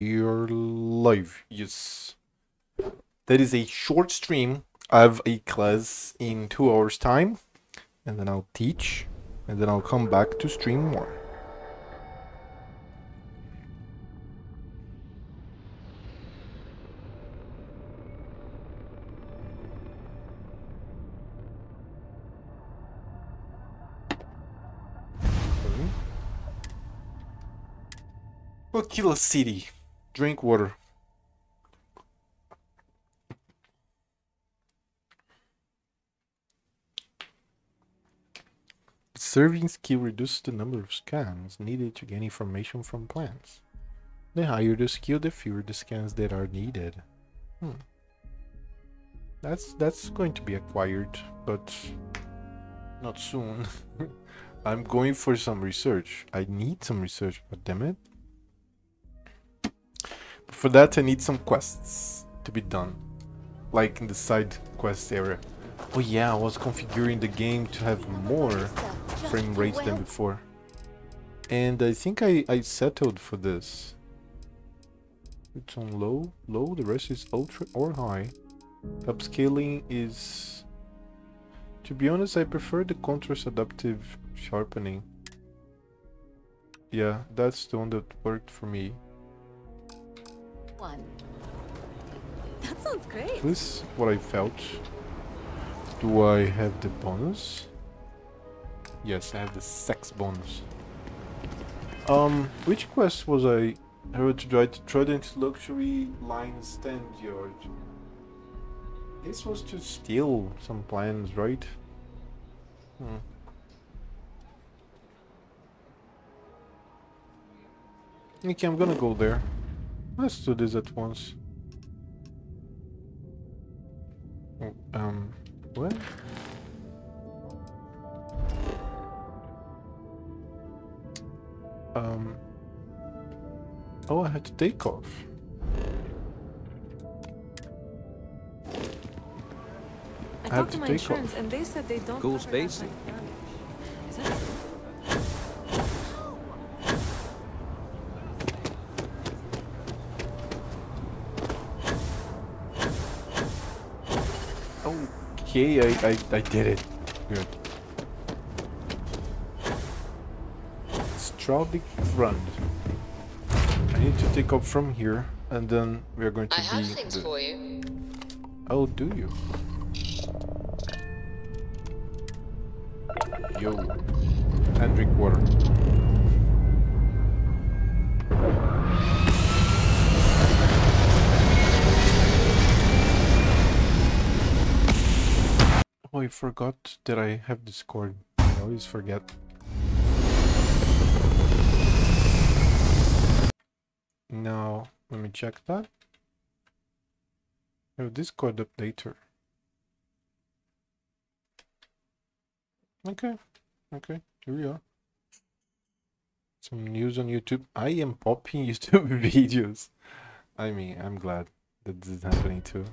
You're live, yes. That is a short stream. I have a class in 2 hours time, and then I'll teach, and then I'll come back to stream more. Okay. Tequila City. Drink water. Serving skill reduces the number of scans needed to gain information from plants. The higher the skill, the fewer the scans that are needed. That's going to be acquired, but not soon. I'm going for some research. I need some research, but damn it. But for that, I need some quests to be done, like in the side quest area. Oh yeah, I was configuring the game to have more frame rate than before. And I think I settled for this. It's on low, the rest is ultra or high. Upscaling is... To be honest, I prefer the contrast adaptive sharpening. Yeah, that's the one that worked for me. That sounds great. This is what I felt. Do I have the bonus? Yes, I have the sex bonus. Which quest was I heard to try to Trident Luxury Line Stand Yard? This was to steal some plans, right? Okay, I'm gonna go there. Let's do this at once. What? Oh, I had to take off. I talked to my insurance and they said they don't Cool spacey. Is it? Okay, I did it. Good. Straubing Front. I need to take off from here, and then we are going to I have things for you. Oh, do you? Yo. And drink water. Oh, I forgot that I have Discord. I always forget. Now, let me check that. I have Discord updater. Okay, here we are. Some news on YouTube. I am popping YouTube videos. I mean, I'm glad that this is happening too.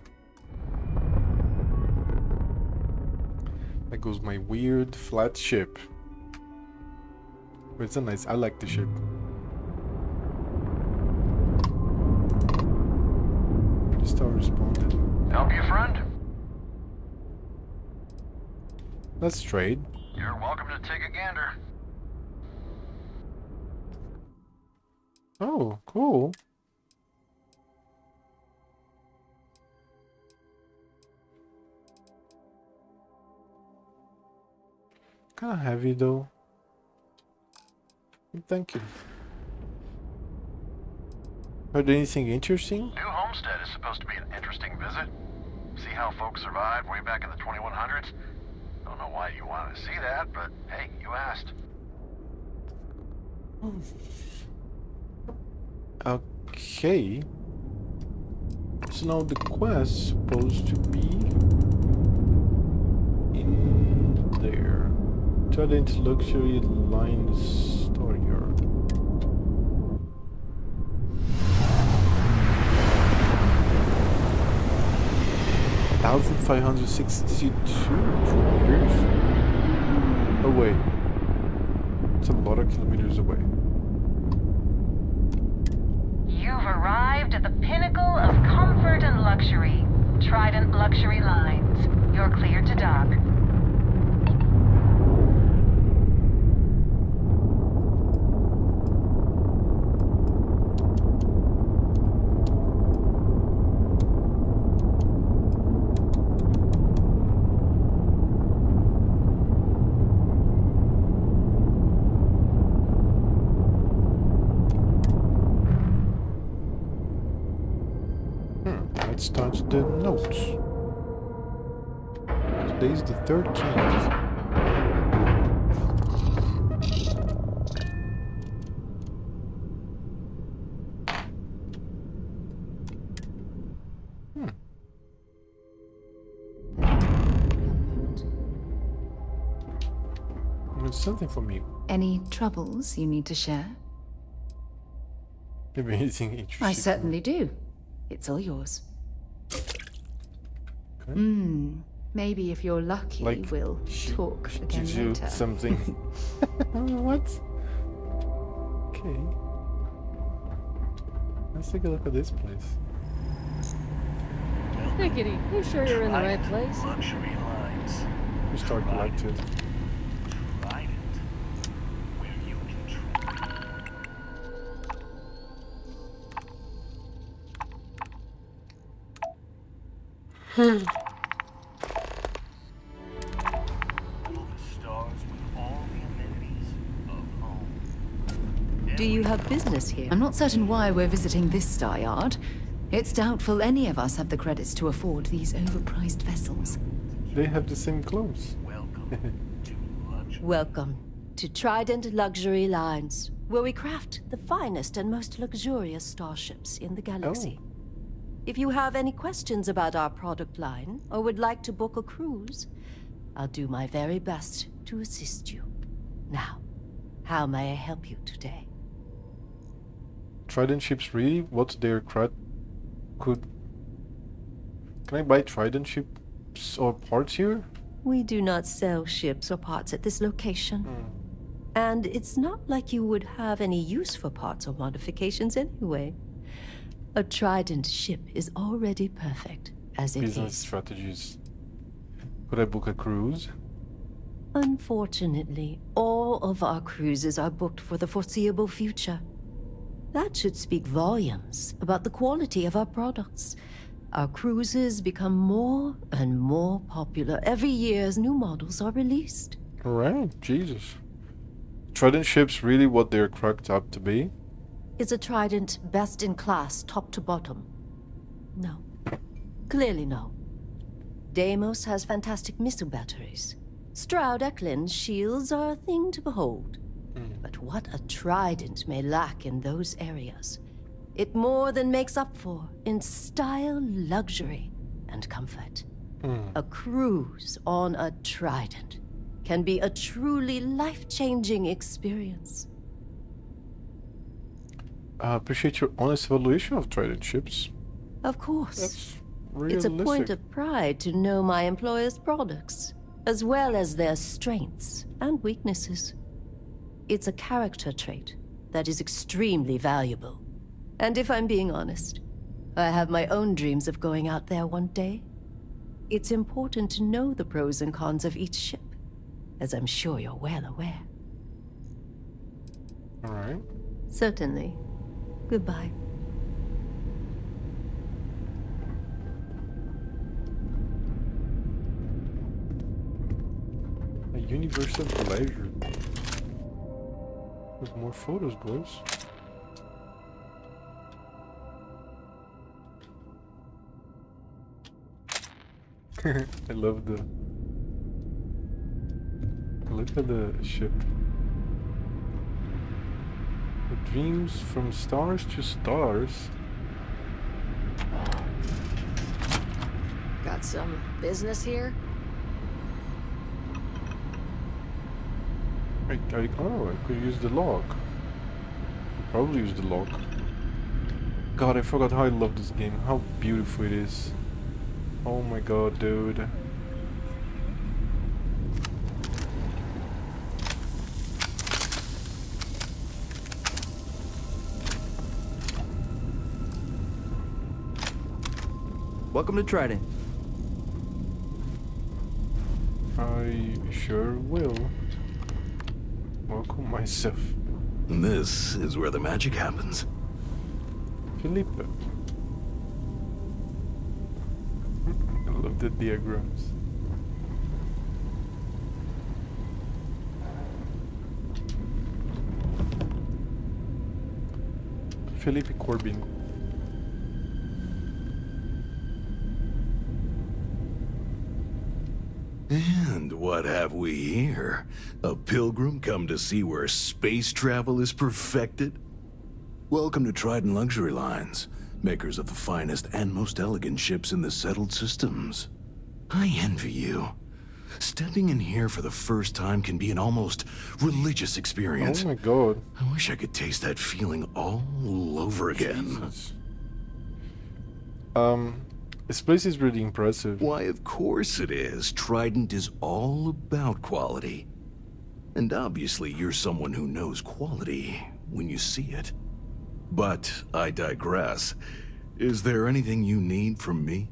There goes my weird flat ship. But it's a nice, I like the ship. Star responded. Help you, friend? Let's trade. You're welcome to take a gander. Oh, cool. Kinda heavy though. Thank you. Heard anything interesting? New Homestead is supposed to be an interesting visit. See how folks survived way back in the 2100s? Don't know why you wanted to see that, but hey, you asked. Okay. So now the quest's supposed to be in there. Trident Luxury Line Store Yard. $1,562 kilometers away. It's a lot of kilometers away. You've You've arrived at the pinnacle of comfort and luxury. Trident Luxury Lines. You're clear to dock. Let's start the notes. Today's the 13th. It's something for me. Any troubles you need to share? Maybe anything interesting. I certainly do. It's all yours. Okay. Maybe if you're lucky, Like, we'll talk again Gives you later. something. What? Okay. Let's take a look at this place. Diggity, you sure you're in the right place? Luxury lines. We start collecting. Trident. Where you can All the stars with all the amenities of home. Do you have business here? I'm not certain why we're visiting this star yard. It's doubtful any of us have the credits to afford these overpriced vessels. They have the same clothes. Welcome to luxury. Welcome to Trident Luxury Lines, where we craft the finest and most luxurious starships in the galaxy. If you have any questions about our product line, or would like to book a cruise, I'll do my very best to assist you. Now, how may I help you today? Trident ships really? What their could... Can I buy Trident ships or parts here? We do not sell ships or parts at this location. And it's not like you would have any use for parts or modifications anyway. A Trident ship is already perfect, as it Business is. strategies. Could I book a cruise? Unfortunately, all of our cruises are booked for the foreseeable future. That should speak volumes about the quality of our products. Our cruises become more and more popular every year as new models are released. Alright, Jesus. Trident ships really what they're cracked up to be? Is a Trident best in class, top to bottom? No. Clearly no. Deimos has fantastic missile batteries. Stroud Eklund's shields are a thing to behold. But what a Trident may lack in those areas, it more than makes up for in style, luxury, and comfort. A cruise on a Trident can be a truly life-changing experience. I appreciate your honest evaluation of Trident ships. Of course. That's It's a realistic. point of pride to know my employer's products, as well as their strengths and weaknesses. It's a character trait that is extremely valuable. And if I'm being honest, I have my own dreams of going out there one day. It's important to know the pros and cons of each ship, as I'm sure you're well aware. Alright. Certainly. Goodbye. A universe of pleasure. With more photos, boys. I love the... Look at the ship. The dreams from stars to stars. Got some business here? Oh, I could use the lock. Probably use the lock. God, I forgot how I love this game. How beautiful it is. Oh my god, dude. Welcome to Trident. I sure will. Welcome myself. This is where the magic happens. Felipe. I love the diagrams. Felipe Corbin. And what have we here? A pilgrim come to see where space travel is perfected? Welcome to Trident Luxury Lines, makers of the finest and most elegant ships in the settled systems. I envy you. Stepping in here for the first time can be an almost religious experience. Oh my god. I wish I could taste that feeling all over again. Jesus. This place is really impressive. Why, of course it is. Trident is all about quality. And obviously you're someone who knows quality when you see it. But I digress. Is there anything you need from me?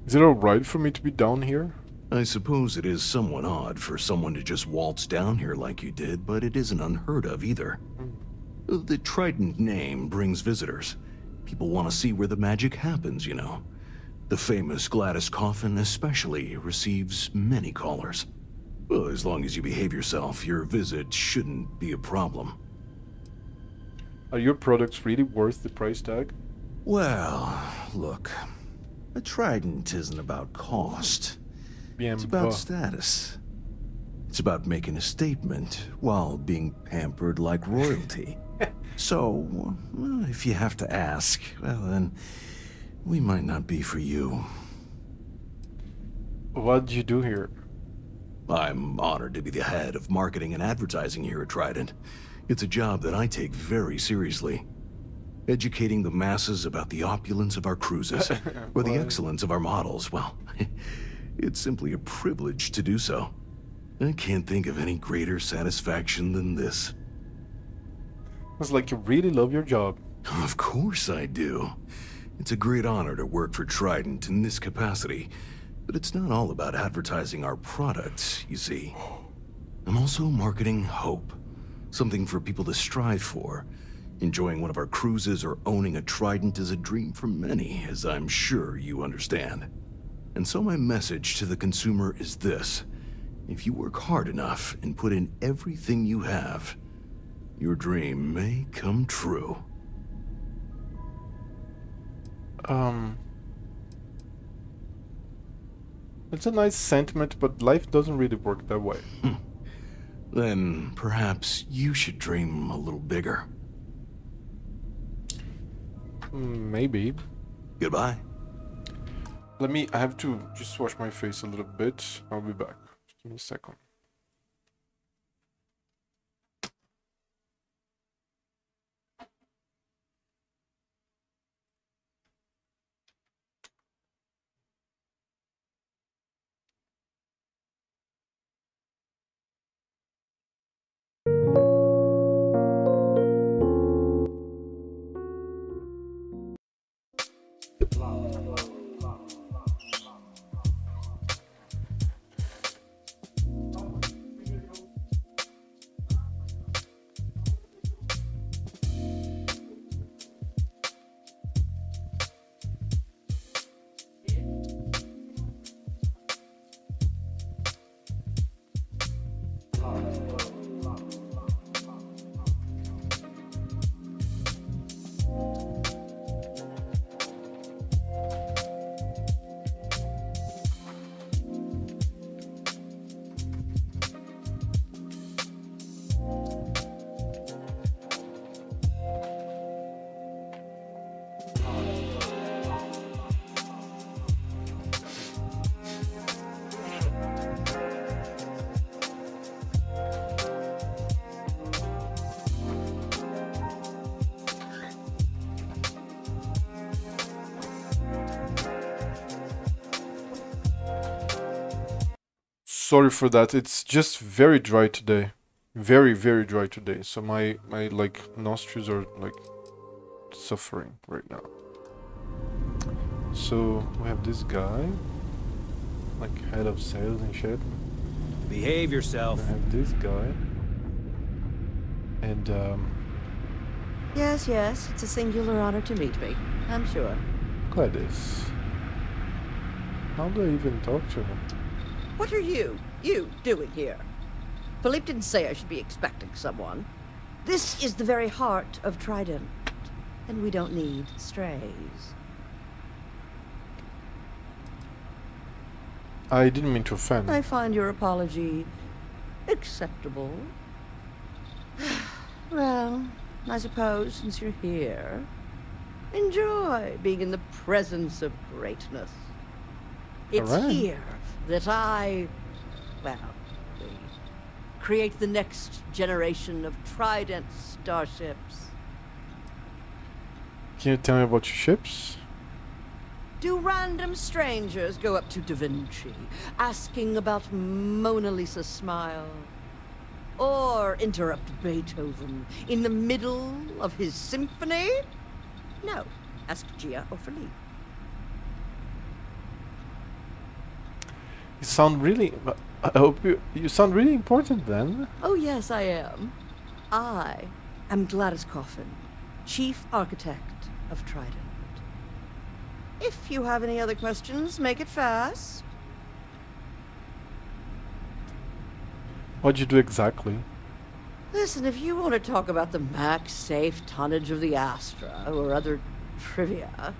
Is it alright for me to be down here? I suppose it is somewhat odd for someone to just waltz down here like you did, but it isn't unheard of either. The Trident name brings visitors. People want to see where the magic happens, you know. The famous Gladys coffin especially receives many callers. Well, as long as you behave yourself, your visit shouldn't be a problem. Are your products really worth the price tag? Well, look. A Trident isn't about cost. Bien It's about bas. status. It's about making a statement while being pampered like royalty. So, well, if you have to ask, well then, we might not be for you. What do you do here? I'm honored to be the head of marketing and advertising here at Trident. It's a job that I take very seriously. Educating the masses about the opulence of our cruises, or the excellence of our models, well, it's simply a privilege to do so. I can't think of any greater satisfaction than this. It's like you really love your job. Of course I do. It's a great honor to work for Trident in this capacity, but it's not all about advertising our products, you see. I'm also marketing hope, something for people to strive for. Enjoying one of our cruises or owning a Trident is a dream for many, as I'm sure you understand. And so my message to the consumer is this. If you work hard enough and put in everything you have, your dream may come true. It's a nice sentiment, but life doesn't really work that way. Then perhaps you should dream a little bigger. Maybe. Goodbye. I have to just wash my face a little bit. I'll be back. Just give me a second. Sorry for that. It's just very dry today. Very, very dry today. So my like nostrils are like suffering right now. So we have this guy, like head of sales and shit. Behave yourself. I have this guy. And Yes, yes, it's a singular honor to meet me, I'm sure. Gladys. How do I even talk to him? What are you doing here? Philippe didn't say I should be expecting someone. This is the very heart of Trident, and we don't need strays. I didn't mean to offend. I find your apology acceptable. Well, I suppose since you're here, enjoy being in the presence of greatness. It's All right. here that we create the next generation of Trident starships. Can you tell me about your ships? Do random strangers go up to Da Vinci, asking about Mona Lisa's smile? Or interrupt Beethoven in the middle of his symphony? No. Ask Gia or Philippe. You sound really... I hope you sound really important then. Oh yes, I am. I am Gladys Coffin, Chief Architect of Trident. If you have any other questions, make it fast. What'd you do exactly? Listen, if you want to talk about the max safe tonnage of the Astra or other trivia,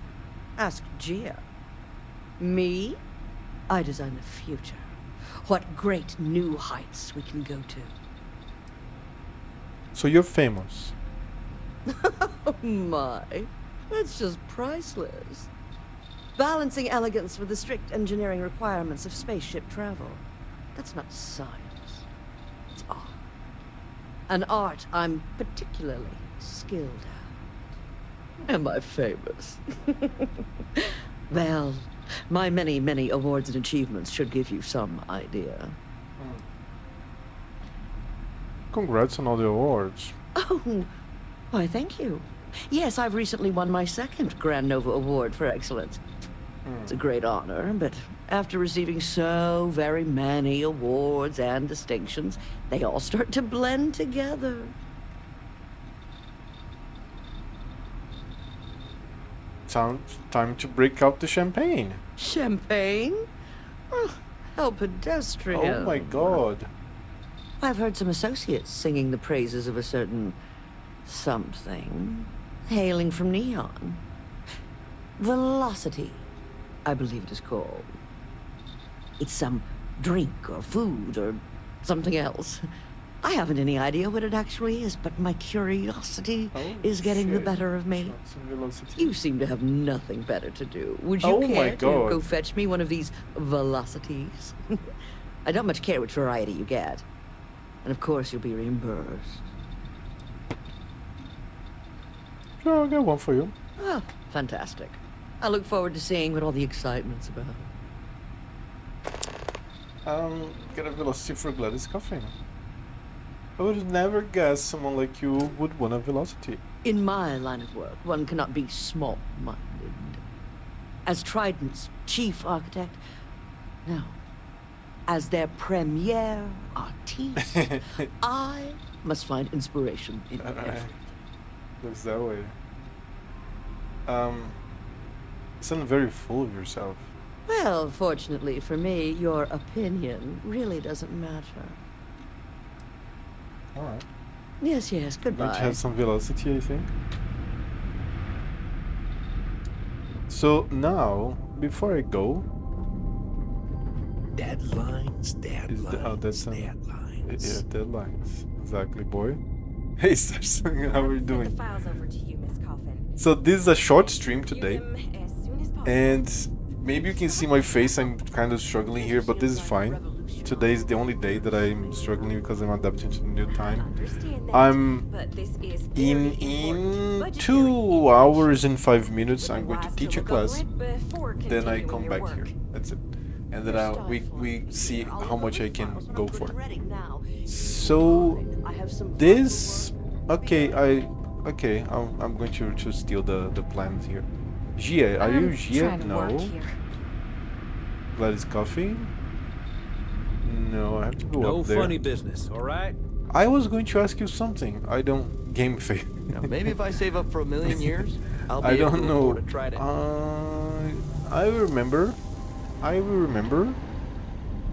ask Gia. Me? I design the future. What great new heights we can go to. So you're famous. Oh my, that's just priceless. Balancing elegance with the strict engineering requirements of spaceship travel. That's not science. It's art. An art I'm particularly skilled at. Am I famous? Well, my many, many awards and achievements should give you some idea. Congrats on all the awards. Oh, why thank you. Yes, I've recently won my second Grand Nova Award for excellence. It's a great honor, but after receiving so very many awards and distinctions, they all start to blend together. Time to break out the champagne. Champagne? Oh, how pedestrian. Oh my god. I've heard some associates singing the praises of a certain something, hailing from Neon. Velocity, I believe it is called. It's some drink or food or something else. I haven't any idea what it actually is, but my curiosity is getting the better of me. You seem to have nothing better to do. Would you care to go fetch me one of these velocities? I don't much care which variety you get. And of course you'll be reimbursed. Sure, I'll get one for you. Oh, fantastic. I look forward to seeing what all the excitement's about. Get a velocity for Gladys Coffin. I would never guess someone like you would want a velocity. In my line of work, one cannot be small-minded. As Trident's chief architect, no. As their premier artiste, I must find inspiration in everything. Looks that way. You sound very full of yourself. Well, fortunately for me, your opinion really doesn't matter. Alright. Yes, yes, goodbye. Going to have some velocity, I think. So now, before I go... Deadlines. Yeah, deadlines. Exactly, boy. Hey, Starson, how are you doing? So this is a short stream today. And maybe you can see my face, I'm kind of struggling here, but this is fine. Today is the only day that I'm struggling because I'm adapting to the new time. I'm in 2 hours and 5 minutes. I'm going to teach a class. Then I come back here. That's it. And then we see how much I can go for. So this, I'm going to steal the plans here. Gia, are you Gia? Trying to work No. here. Gladys Coffee? No, I have to go No up there. funny business, all right? I was going to ask you something. I don't game fail. Now, maybe if I save up for 1,000,000 years, I'll be I able don't to know. afford to try to. I remember. I will remember.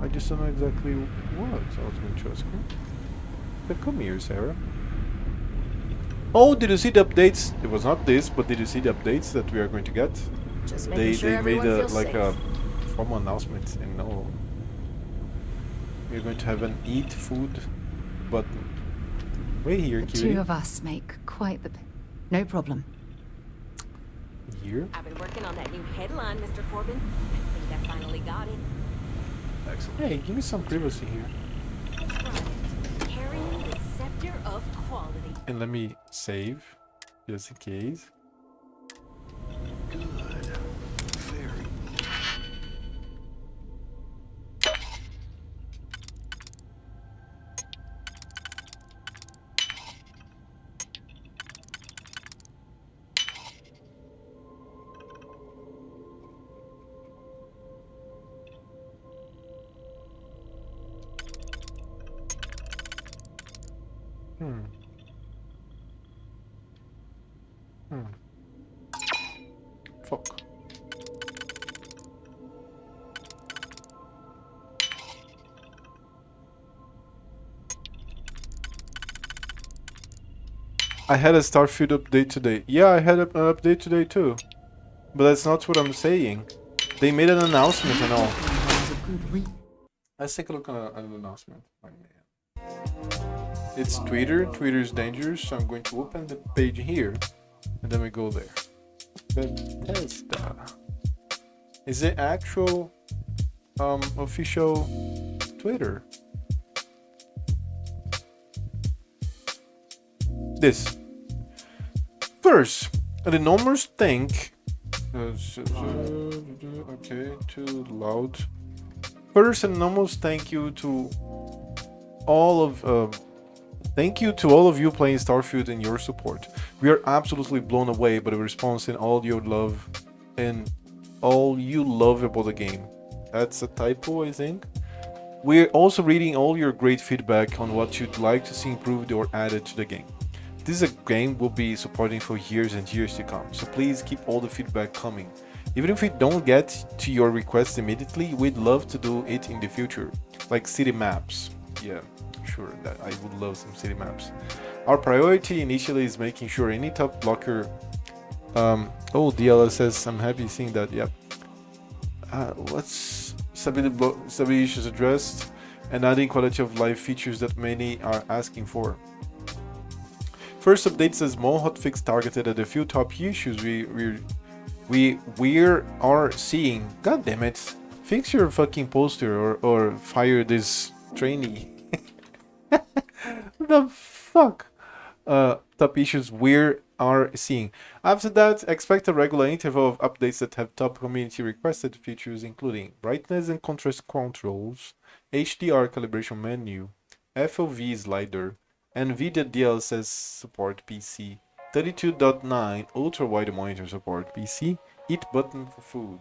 I just don't know exactly what I was going to ask her. So come here, Sarah. Oh, did you see the updates? It was not this, but did you see the updates that we are going to get? Just They making sure made everyone a feels like safe. a formal announcement, and no, we're going to have an eat food button. Wait here, The cutie. two of us make quite the... No problem. Here. I've been working on that new headline, Mr. Corbin. I think I finally got it. Excellent. Hey, give me some privacy here. Carrying the scepter of quality. And let me save, just in case. Good. Very. Hmm. Fuck. I had a Starfield update today. Yeah, I had an update today too. But that's not what I'm saying. They made an announcement and all. Let's take a look at an announcement. Oh, man. It's Twitter. Twitter is dangerous, so I'm going to open the page here. And then we go there. Bethesda. Is it actual official Twitter? This. First, an enormous thank. Okay, too loud. First, an enormous thank you to all of you playing Starfield and your support. We are absolutely blown away by the response and all your love and all you love about the game. That's a typo, I think. We're also reading all your great feedback on what you'd like to see improved or added to the game. This is a game we'll be supporting for years and years to come, so please keep all the feedback coming. Even if we don't get to your requests immediately, we'd love to do it in the future, like city maps. Yeah, sure, that I would love some city maps. Our priority initially is making sure any top blocker. Oh, DLS says I'm happy seeing that. Yep. Let's stability issues addressed and adding quality of life features that many are asking for. First update says small hotfix targeted at a few top issues we are seeing. God damn it! Fix your fucking poster or fire this trainee. The fuck? Top issues we are seeing. After that, expect a regular interval of updates that have top community requested features, including brightness and contrast controls, HDR calibration menu, FOV slider, NVIDIA DLSS support PC, 32.9 ultra-wide monitor support PC, eat button for food.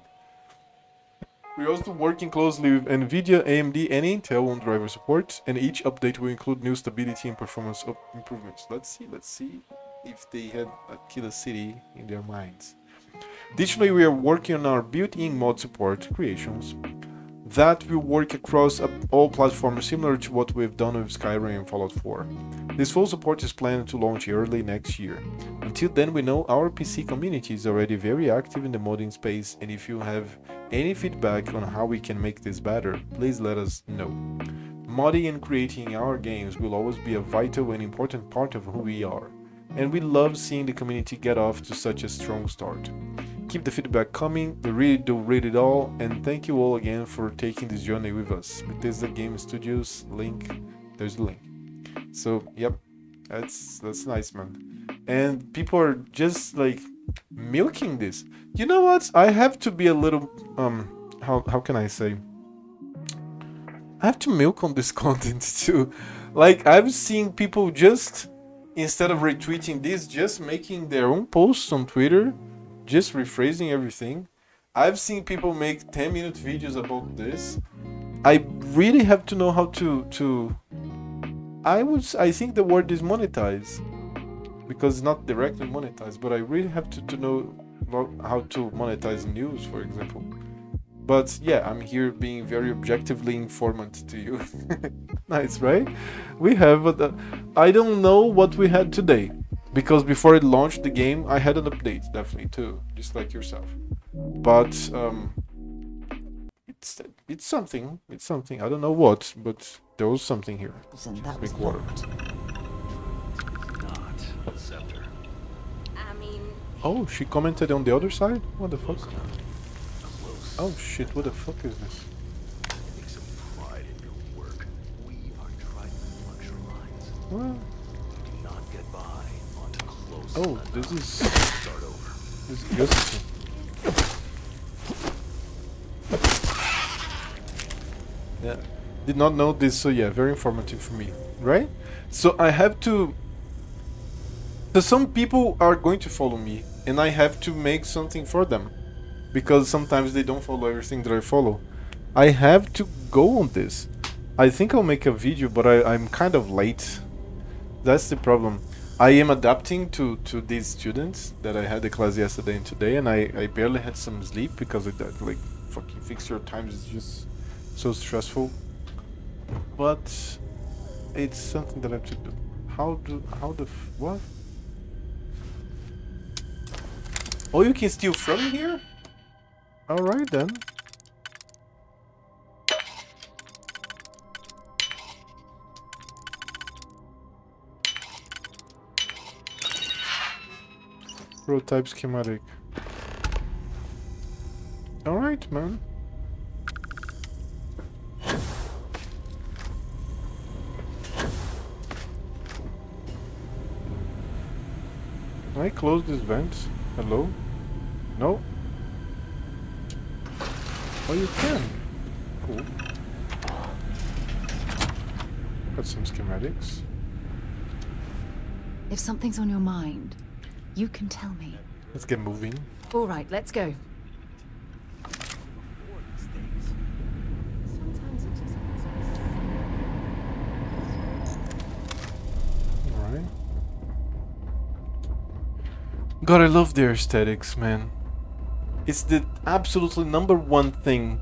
We're also working closely with NVIDIA, AMD, and Intel on driver support, and each update will include new stability and performance improvements. Let's see if they had a killer city in their minds. Additionally, we are working on our built-in mod support creations that will work across all platforms, similar to what we've done with Skyrim and Fallout 4. This full support is planned to launch early next year. Until then, we know our PC community is already very active in the modding space, and if you have any feedback on how we can make this better, please let us know. Modding and creating our games will always be a vital and important part of who we are, and we love seeing the community get off to such a strong start. Keep the feedback coming, we really do read it all, and thank you all again for taking this journey with us. Bethesda Game Studios link, there's the link. So yep, that's nice, man. And people are just like milking this. You know what? I have to be a little how can I say? I have to milk on this content too. Like I've seen people just instead of retweeting this, just making their own posts on Twitter. just rephrasing everything. I've seen people make 10-minute videos about this. I really have to know how to I think the word is monetize, because it's not directly monetized, but I really have to know how to monetize news, for example. But yeah, I'm here being very objectively informant to you. Nice, right? We have I don't know what we had today, because before it launched the game I had an update, definitely too, just like yourself. But it's something. I don't know what, but there was something here. Big water. Not scepter. I mean, Oh, she commented on the other side? What the fuck? Oh shit, what the fuck is this? Take some pride in your work. We are Trident luxury lines. What? We do not get by on close. Oh, this is... Start over. This is disgusting. Yeah, did not know this, so yeah, very informative for me, right? So I have to... So some people are going to follow me, and I have to make something for them, because sometimes they don't follow everything that I follow. I have to go on this. I think I'll make a video, but I'm kind of late. That's the problem. I am adapting to these students that I had the class yesterday and today, and I barely had some sleep because of that. Like, fucking fix your times is just so stressful. But it's something that I have to do. What? Oh, you can steal from here? Alright then. Prototype schematic. Alright, man. Can I close this vent? Hello? No? Oh, you can. Cool. Got some schematics. If something's on your mind, you can tell me. Let's get moving. All right, let's go. Sometimes it just Alright. God, I love their aesthetics, man. It's the absolutely #1 thing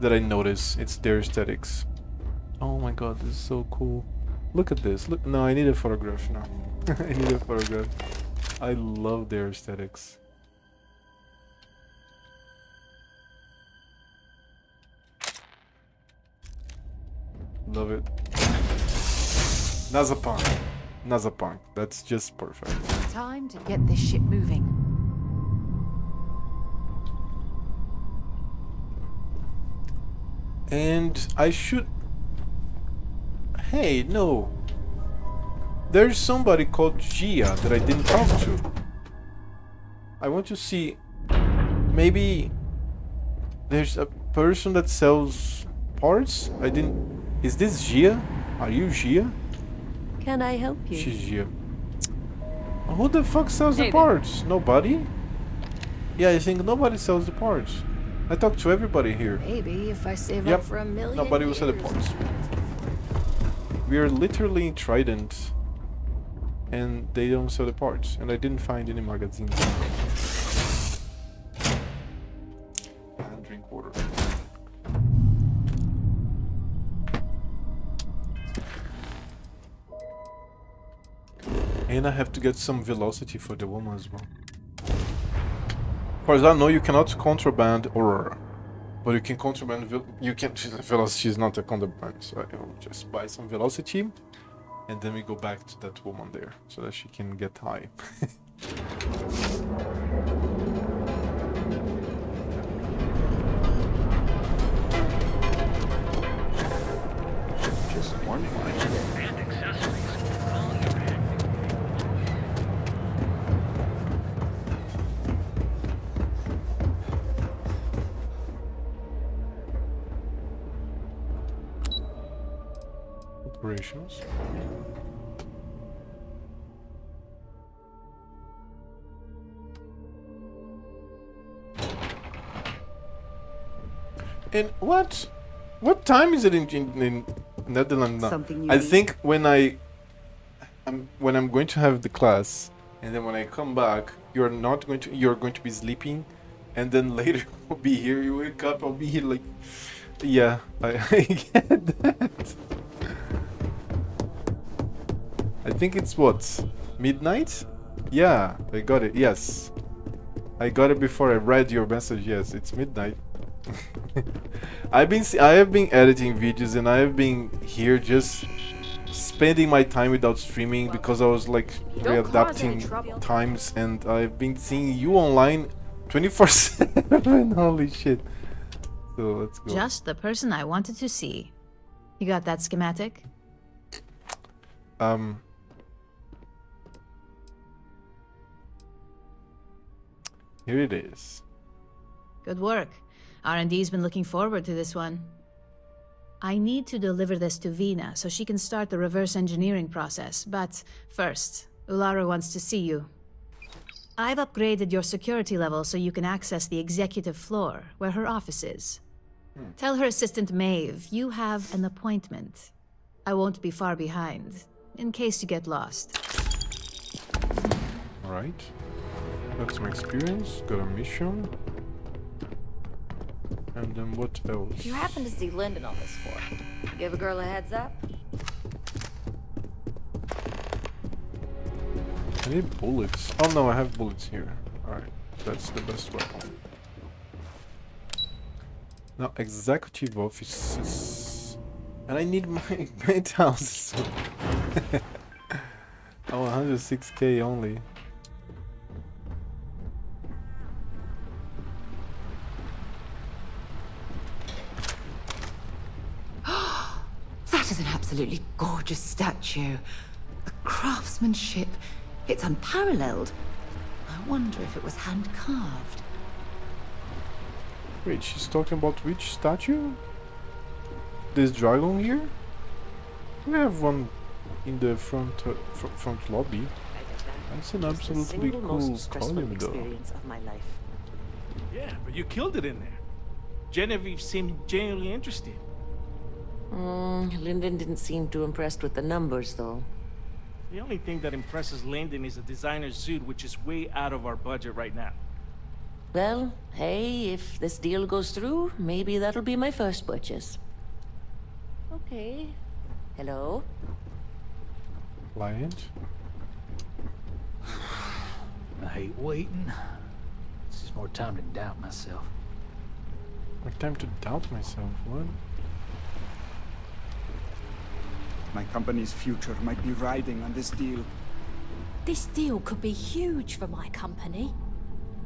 that I notice. It's their aesthetics. Oh my god, this is so cool. Look at this. Look, no, I need a photograph now. I need a photograph. I love their aesthetics. Love it. Nazapunk. Nazapunk. That's just perfect. Time to get this ship moving. And I should... Hey, no. There's somebody called Gia that I didn't talk to. I want to see... Maybe... There's a person that sells parts? I didn't... Is this Gia? Are you Gia? Can I help you? She's Gia. Who the fuck sells Hey the there. parts? Nobody? Yeah, I think nobody sells the parts. I talked to everybody here. Maybe if I save Yep. up for a million Nobody will sell the years. parts. We are literally in Trident, and they don't sell the parts, and I didn't find any magazines. And drink water. And I have to get some velocity for the woman as well. As far as I know, you cannot contraband Aurora, but you can contraband. Velocity is not a contraband, so I will just buy some velocity, and then we go back to that woman there so that she can get high. Just one line. And accessories for all your head. Operations. And what? What time is it in Netherlands now? Something you I need? think when I'm going to have the class, and then when I come back, you're going to be sleeping, and then later I'll be here. You wake up, I'll be here like, yeah, I get that. I think it's what, midnight? Yeah, I got it. Yes, I got it before I read your message. Yes, it's midnight. I have been editing videos, and I have been here just spending my time without streaming because I was like readapting times, and I've been seeing you online 24/7. Holy shit. So let's go. Just the person I wanted to see. You got that schematic? Here it is. Good work. R&D's been looking forward to this one. I need to deliver this to Vina so she can start the reverse engineering process, but first, Ulara wants to see you. I've upgraded your security level so you can access the executive floor, where her office is. Tell her assistant Maeve you have an appointment. I won't be far behind, in case you get lost. Alright. Got some experience, got a mission. And then what else? If you happen to see Lyndon on this floor, give a girl a heads up. I need bullets. Oh no, I have bullets here. Alright, that's the best weapon. Now, executive offices. And I need my penthouse. Oh, 106k only. That is an absolutely gorgeous statue. The craftsmanship, it's unparalleled. I wonder if it was hand-carved. Wait, she's talking about which statue? This dragon here? We have one in the front lobby. That's an absolutely cool column, though. Of my life. Yeah, but you killed it in there. Genevieve seemed genuinely interested. Lyndon didn't seem too impressed with the numbers, though. The only thing that impresses Lyndon is a designer suit, which is way out of our budget right now. Well, hey, if this deal goes through, maybe that'll be my first purchase. Okay. Hello? Client? I hate waiting. This is more time to doubt myself. More time to doubt myself, what? My company's future might be riding on this deal. This deal could be huge for my company.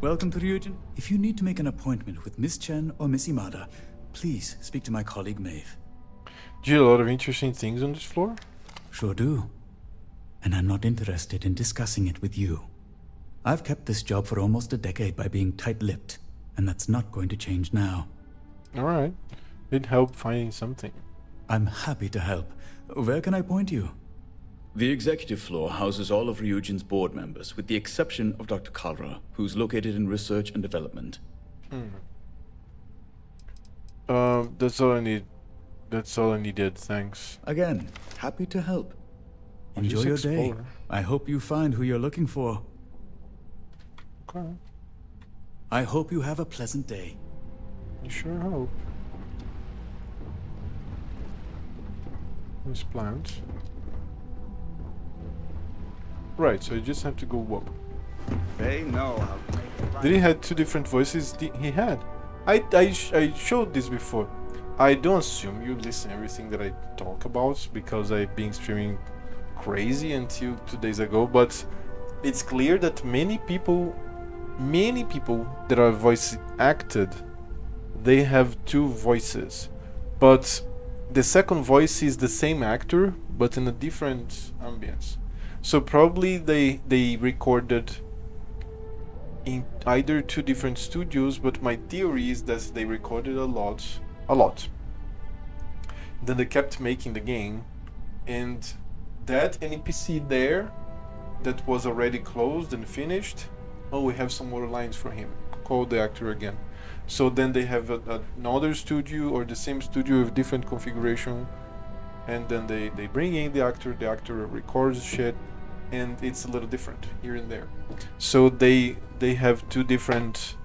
Welcome to Ryujin. If you need to make an appointment with Miss Chen or Miss Imada, please speak to my colleague Maeve. Do you have a lot of interesting things on this floor? Sure do. And I'm not interested in discussing it with you. I've kept this job for almost a decade by being tight-lipped, and that's not going to change now. Alright. It'd help finding something. I'm happy to help. Where can I point you? The executive floor houses all of Ryujin's board members, with the exception of Dr. Kalra, who's located in research and development. That's all I need. That's all I needed, thanks. Again, happy to help. I'll Enjoy just your day. explore. I hope you find who you're looking for. Okay. I hope you have a pleasant day. You sure hope. This plant. Right, so you just have to go up. They know how. Did he have two different voices? He had. I showed this before. I don't assume you listen to everything that I talk about because I've been streaming crazy until 2 days ago, but it's clear that many people that are voice acted, they have two voices, but the second voice is the same actor but in a different ambience. So probably they recorded in either two different studios, but my theory is that they recorded a lot. Then they kept making the game, and that NPC there that was already closed and finished, oh, we have some more lines for him. call the actor again. So then they have another studio or the same studio with different configuration, and then they bring in the actor records shit, and it's a little different here and there. So they have two different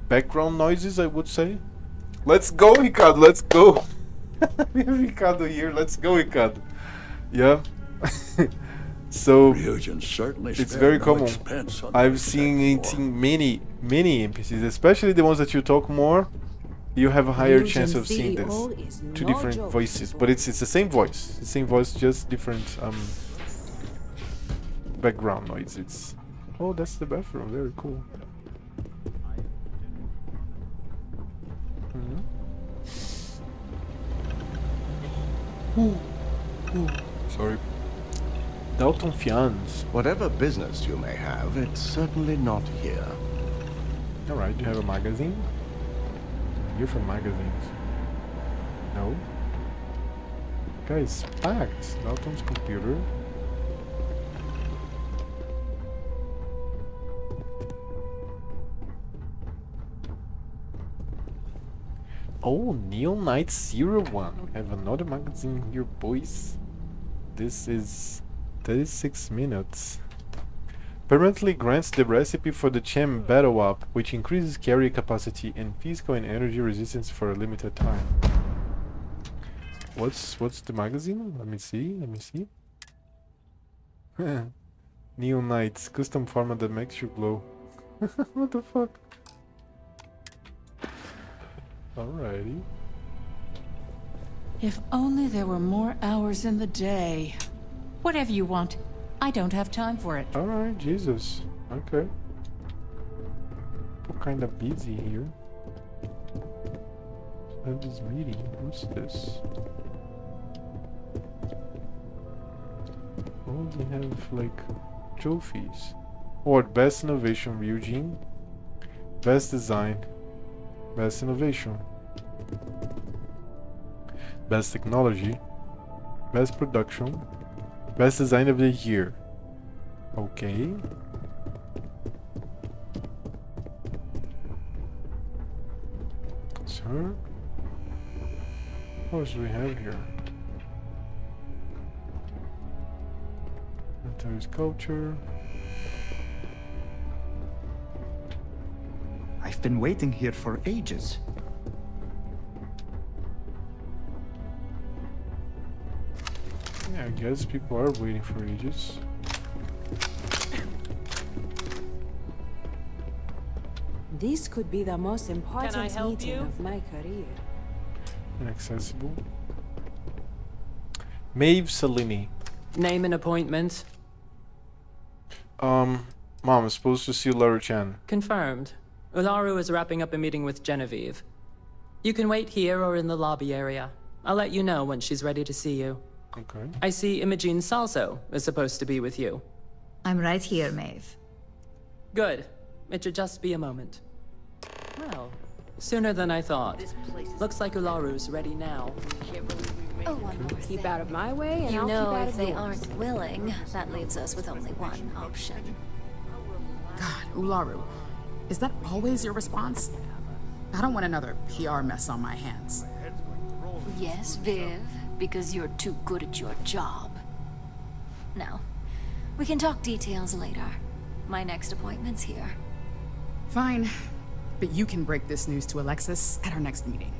background noises, I would say. Let's go, Ricardo, let's go. We have Ricardo here, let's go, Ricardo. Yeah. So it's very common. I've seen many NPCs, especially the ones that you talk more. You have a higher chance of seeing this. Two different voices, but it's the same voice. The same voice, just different background noise. It's oh, that's the bathroom. Very cool. Sorry. Dalton Fians. Whatever business you may have, it's certainly not here. Alright, you have a magazine? You're from magazines. No? Guys, packed. Dalton's computer. Oh, Neon Knight 01. We have another magazine here, boys. This is 36 minutes. Permanently grants the recipe for the Chem Battle Up, which increases carry capacity and physical and energy resistance for a limited time. What's the magazine? Let me see. Neon Knights, custom format that makes you glow. What the fuck? Alrighty. If only there were more hours in the day. Whatever you want. I don't have time for it. Alright, Jesus. Okay. We're kind of busy here. I have this meeting. What's this? Oh, they have like trophies. Award Best Innovation Ryujin. Best Design. Best Innovation. Best Technology. Best Production. Best Design of the Year. Okay. Sir? What else do we have here? Military Sculpture. I've been waiting here for ages. Yeah, I guess people are waiting for ages. This could be the most important meeting of my career. Inaccessible. Maeve Salini. Name and appointment. Mom, I'm supposed to see Ularu-chan. Confirmed. Ularu is wrapping up a meeting with Genevieve. You can wait here or in the lobby area. I'll let you know when she's ready to see you. Okay. I see Imogene Salso is supposed to be with you. I'm right here, Maeve. Good. It should just be a moment. Well, sooner than I thought. Looks like Ularu's ready now. Oh, one more thing. Keep out of my way, and I'll keep out of yours. If they aren't willing, that leaves us with only one option. God, Ularu, is that always your response? I don't want another PR mess on my hands. Yes, Viv, because you're too good at your job. Now, we can talk details later. My next appointment's here. Fine, but you can break this news to Alexis at our next meeting.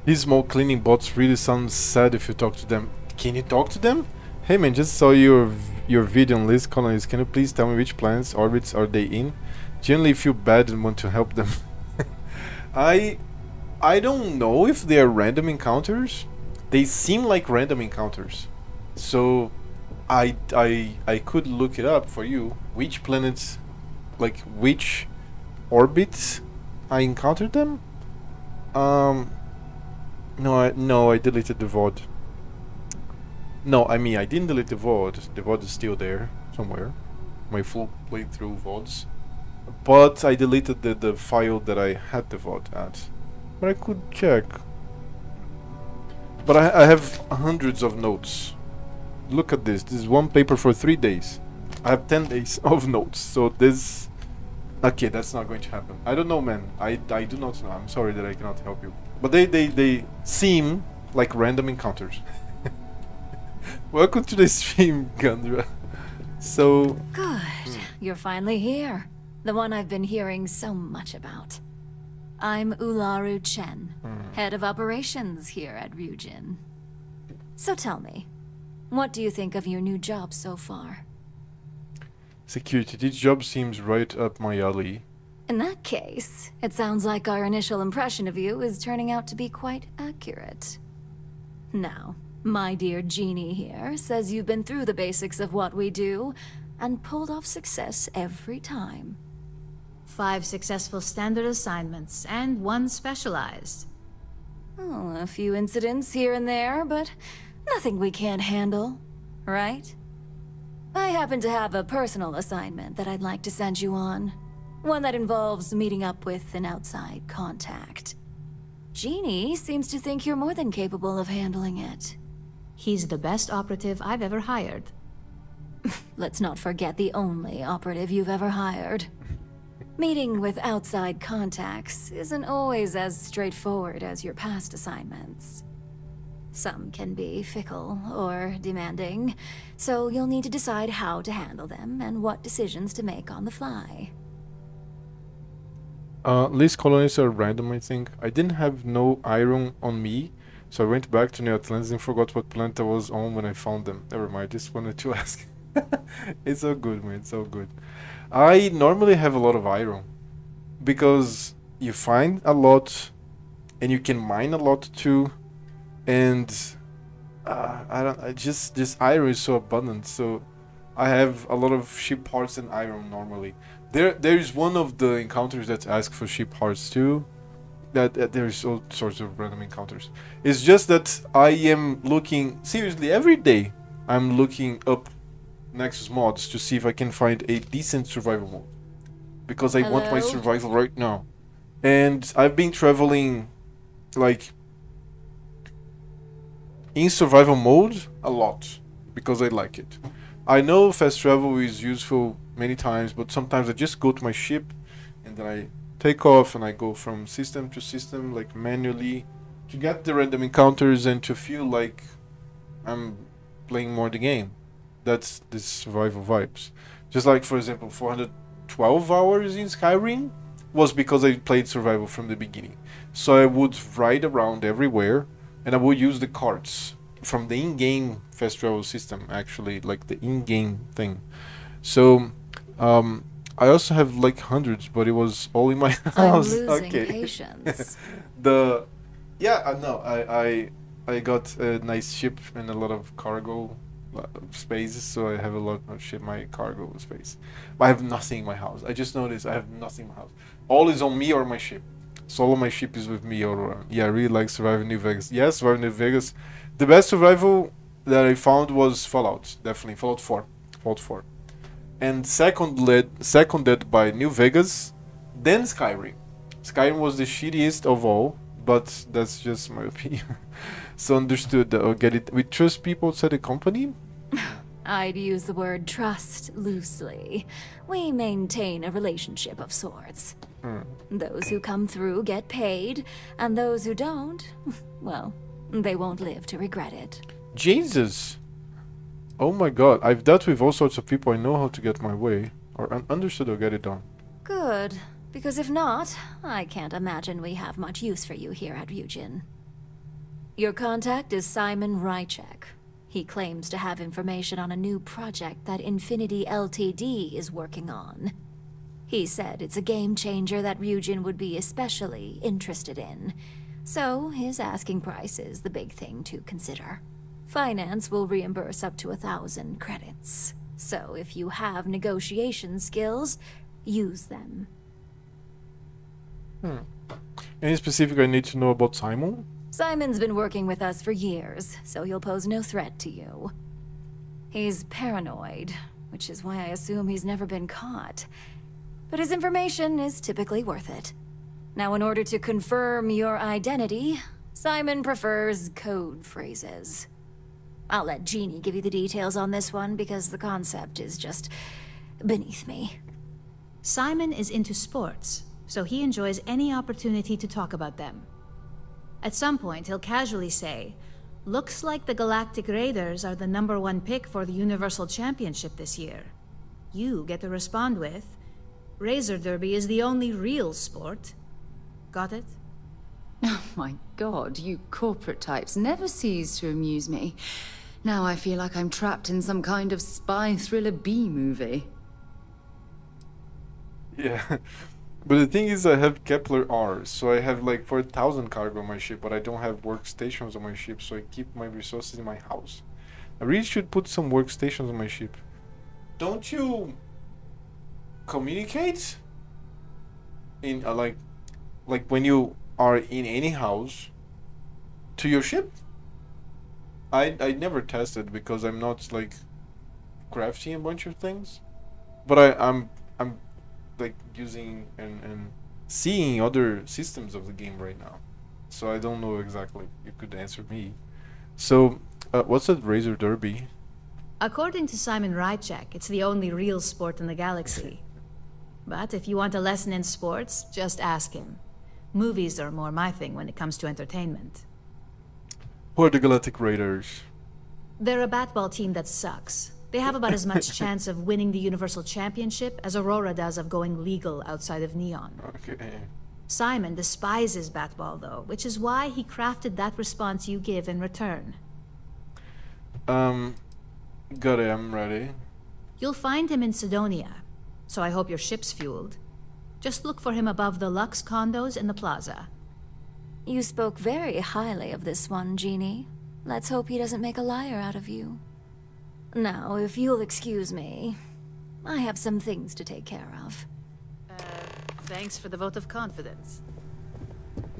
These small cleaning bots really sound sad if you talk to them. Can you talk to them? Hey man, just saw your video on Liz colonies. Can you please tell me which planets orbits are they in? Generally feel bad and want to help them. I don't know if they are random encounters. They seem like random encounters. So I could look it up for you. Which planets, like which orbits I encountered them? No, I deleted the VOD. No, I mean I didn't delete the VOD. The VOD is still there somewhere. My full playthrough VODs. But I deleted the file that I had the VOD at. But I could check. But I have hundreds of notes. Look at this. This is one paper for 3 days. I have 10 days of notes, so this... Okay, that's not going to happen. I don't know, man. I do not know. I'm sorry that I cannot help you. But they seem like random encounters. Welcome to the stream, Gandra. So... Good. You're finally here. The one I've been hearing so much about. I'm Ularu Chen, head of operations here at Ryujin. So tell me, what do you think of your new job so far? Security. This job seems right up my alley. In that case, it sounds like our initial impression of you is turning out to be quite accurate. Now, my dear Jeannie here says you've been through the basics of what we do and pulled off success every time. 5 successful standard assignments and 1 specialized. Oh, a few incidents here and there, but nothing we can't handle, right? I happen to have a personal assignment that I'd like to send you on. One that involves meeting up with an outside contact. Jeannie seems to think you're more than capable of handling it. He's the best operative I've ever hired. Let's not forget the only operative you've ever hired. Meeting with outside contacts isn't always as straightforward as your past assignments. Some can be fickle or demanding, so you'll need to decide how to handle them and what decisions to make on the fly. These colonies are random, I think. I didn't have no iron on me, so I went back to New Atlantis and forgot what planet I was on when I found them. Never mind, just wanted to ask. It's so good, man, it's so good. I normally have a lot of iron, because you find a lot, and you can mine a lot too, and this iron is so abundant, so I have a lot of ship parts and iron normally. There is one of the encounters that asks for ship parts too. That there's all sorts of random encounters. It's just that I am looking seriously every day. I'm looking up Nexus mods to see if I can find a decent survival mode, because I want my survival right now. And I've been traveling like in survival mode a lot because I like it. I know fast travel is useful many times, but sometimes I just go to my ship and then I take off and I go from system to system like manually to get the random encounters and to feel like I'm playing more the game. That's the survival vibes. Just like, for example, 412 hours in Skyrim was because I played survival from the beginning. So I would ride around everywhere and I would use the carts from the in-game fast travel system, actually, like the in-game thing. So I also have like hundreds, but it was all in my house. I'm losing okay. patience. I got a nice ship and a lot of cargo space, so I have a lot of ship, my cargo space. But I have nothing in my house. I just noticed I have nothing in my house. All is on me or my ship. So all of my ship is with me or yeah, I really like surviving New Vegas. Yes, surviving New Vegas. The best survival that I found was Fallout, definitely Fallout 4. Fallout 4. And seconded by New Vegas, then Skyrim. Skyrim was the shittiest of all, but that's just my opinion. So understood, I'll get it. We trust people outside the company? I'd use the word trust loosely. We maintain a relationship of sorts. Those who come through get paid, and those who don't, well, they won't live to regret it. Jesus! Oh my god, I've dealt with all sorts of people. I know how to get my way. Or understood, I'll get it done. Good, because if not, I can't imagine we have much use for you here at Ryujin. Your contact is Simon Rychek. He claims to have information on a new project that Infinity Ltd is working on. He said it's a game changer that Ryujin would be especially interested in. So his asking price is the big thing to consider. Finance will reimburse up to 1,000 credits. So if you have negotiation skills, use them. Any specific I need to know about Simon? Simon's been working with us for years, so he'll pose no threat to you. He's paranoid, which is why I assume he's never been caught. But his information is typically worth it. Now, in order to confirm your identity, Simon prefers code phrases. I'll let Jeannie give you the details on this one because the concept is just beneath me. Simon is into sports, so he enjoys any opportunity to talk about them. At some point, he'll casually say, "Looks like the Galactic Raiders are the #1 pick for the Universal Championship this year." You get to respond with, "Razor Derby is the only real sport." Got it? Oh my god, you corporate types never cease to amuse me. Now I feel like I'm trapped in some kind of spy thriller B-movie. Yeah. But the thing is, I have Kepler R, so I have like 4,000 cargo on my ship, but I don't have workstations on my ship, so I keep my resources in my house. I really should put some workstations on my ship. Don't you communicate in like when you are in any house to your ship? I never tested because I'm not like crafting a bunch of things, but I'm like using and seeing other systems of the game right now, so I don't know exactly. You could answer me. So what's that Razor Derby? According to Simon Rychek, it's the only real sport in the galaxy. But if you want a lesson in sports, just ask him. Movies are more my thing when it comes to entertainment. Who are the Galactic Raiders? They're a batball team that sucks. They have about as much chance of winning the Universal Championship as Aurora does of going legal outside of Neon. Okay. Simon despises batball, though, which is why he crafted that response you give in return. Got it, I'm ready. You'll find him in Sidonia, so I hope your ship's fueled. Just look for him above the Lux condos in the plaza. You spoke very highly of this one, Jeannie. Let's hope he doesn't make a liar out of you. Now, if you'll excuse me, I have some things to take care of. Thanks for the vote of confidence.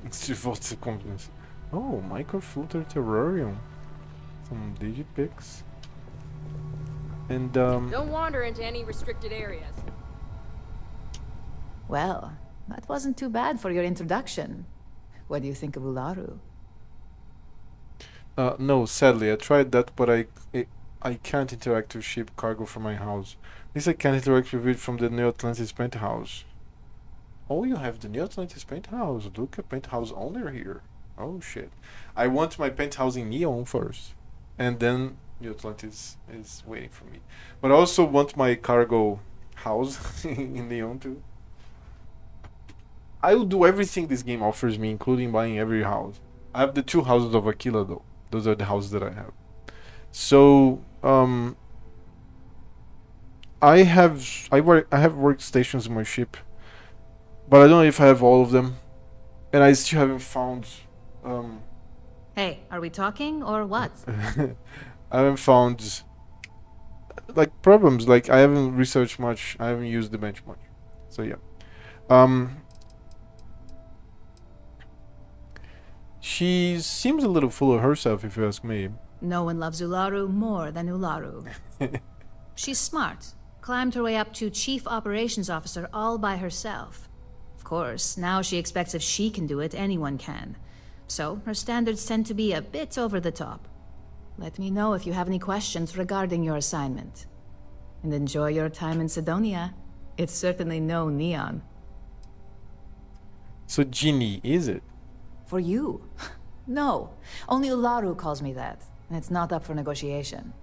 It's your vote of confidence. Oh, microfilter terrarium. Some digipics. And Don't wander into any restricted areas. Well, that wasn't too bad for your introduction. What do you think of Ularu? No, sadly, I tried that, but I can't interact with ship cargo from my house. At least I can't interact with it from the New Atlantis penthouse. Oh, you have the New Atlantis penthouse. Look at penthouse owner here. Oh shit. I want my penthouse in Neon first, and then New Atlantis is waiting for me. But I also want my cargo house in Neon too. I will do everything this game offers me, including buying every house. I have the 2 houses of Aquila though. Those are the houses that I have. So I have workstations in my ship, but I don't know if I have all of them, and I still haven't found. Hey, are we talking or what? I haven't found like problems. Like I haven't researched much. I haven't used the bench much. So yeah. She seems a little full of herself, if you ask me. No one loves Ularu more than Ularu. She's smart. Climbed her way up to Chief Operations Officer all by herself. Of course, now she expects if she can do it, anyone can. So, her standards tend to be a bit over the top. Let me know if you have any questions regarding your assignment. And enjoy your time in Sidonia. It's certainly no Neon. So Ginny, is it? For you? No. Only Ularu calls me that. And it's not up for negotiation.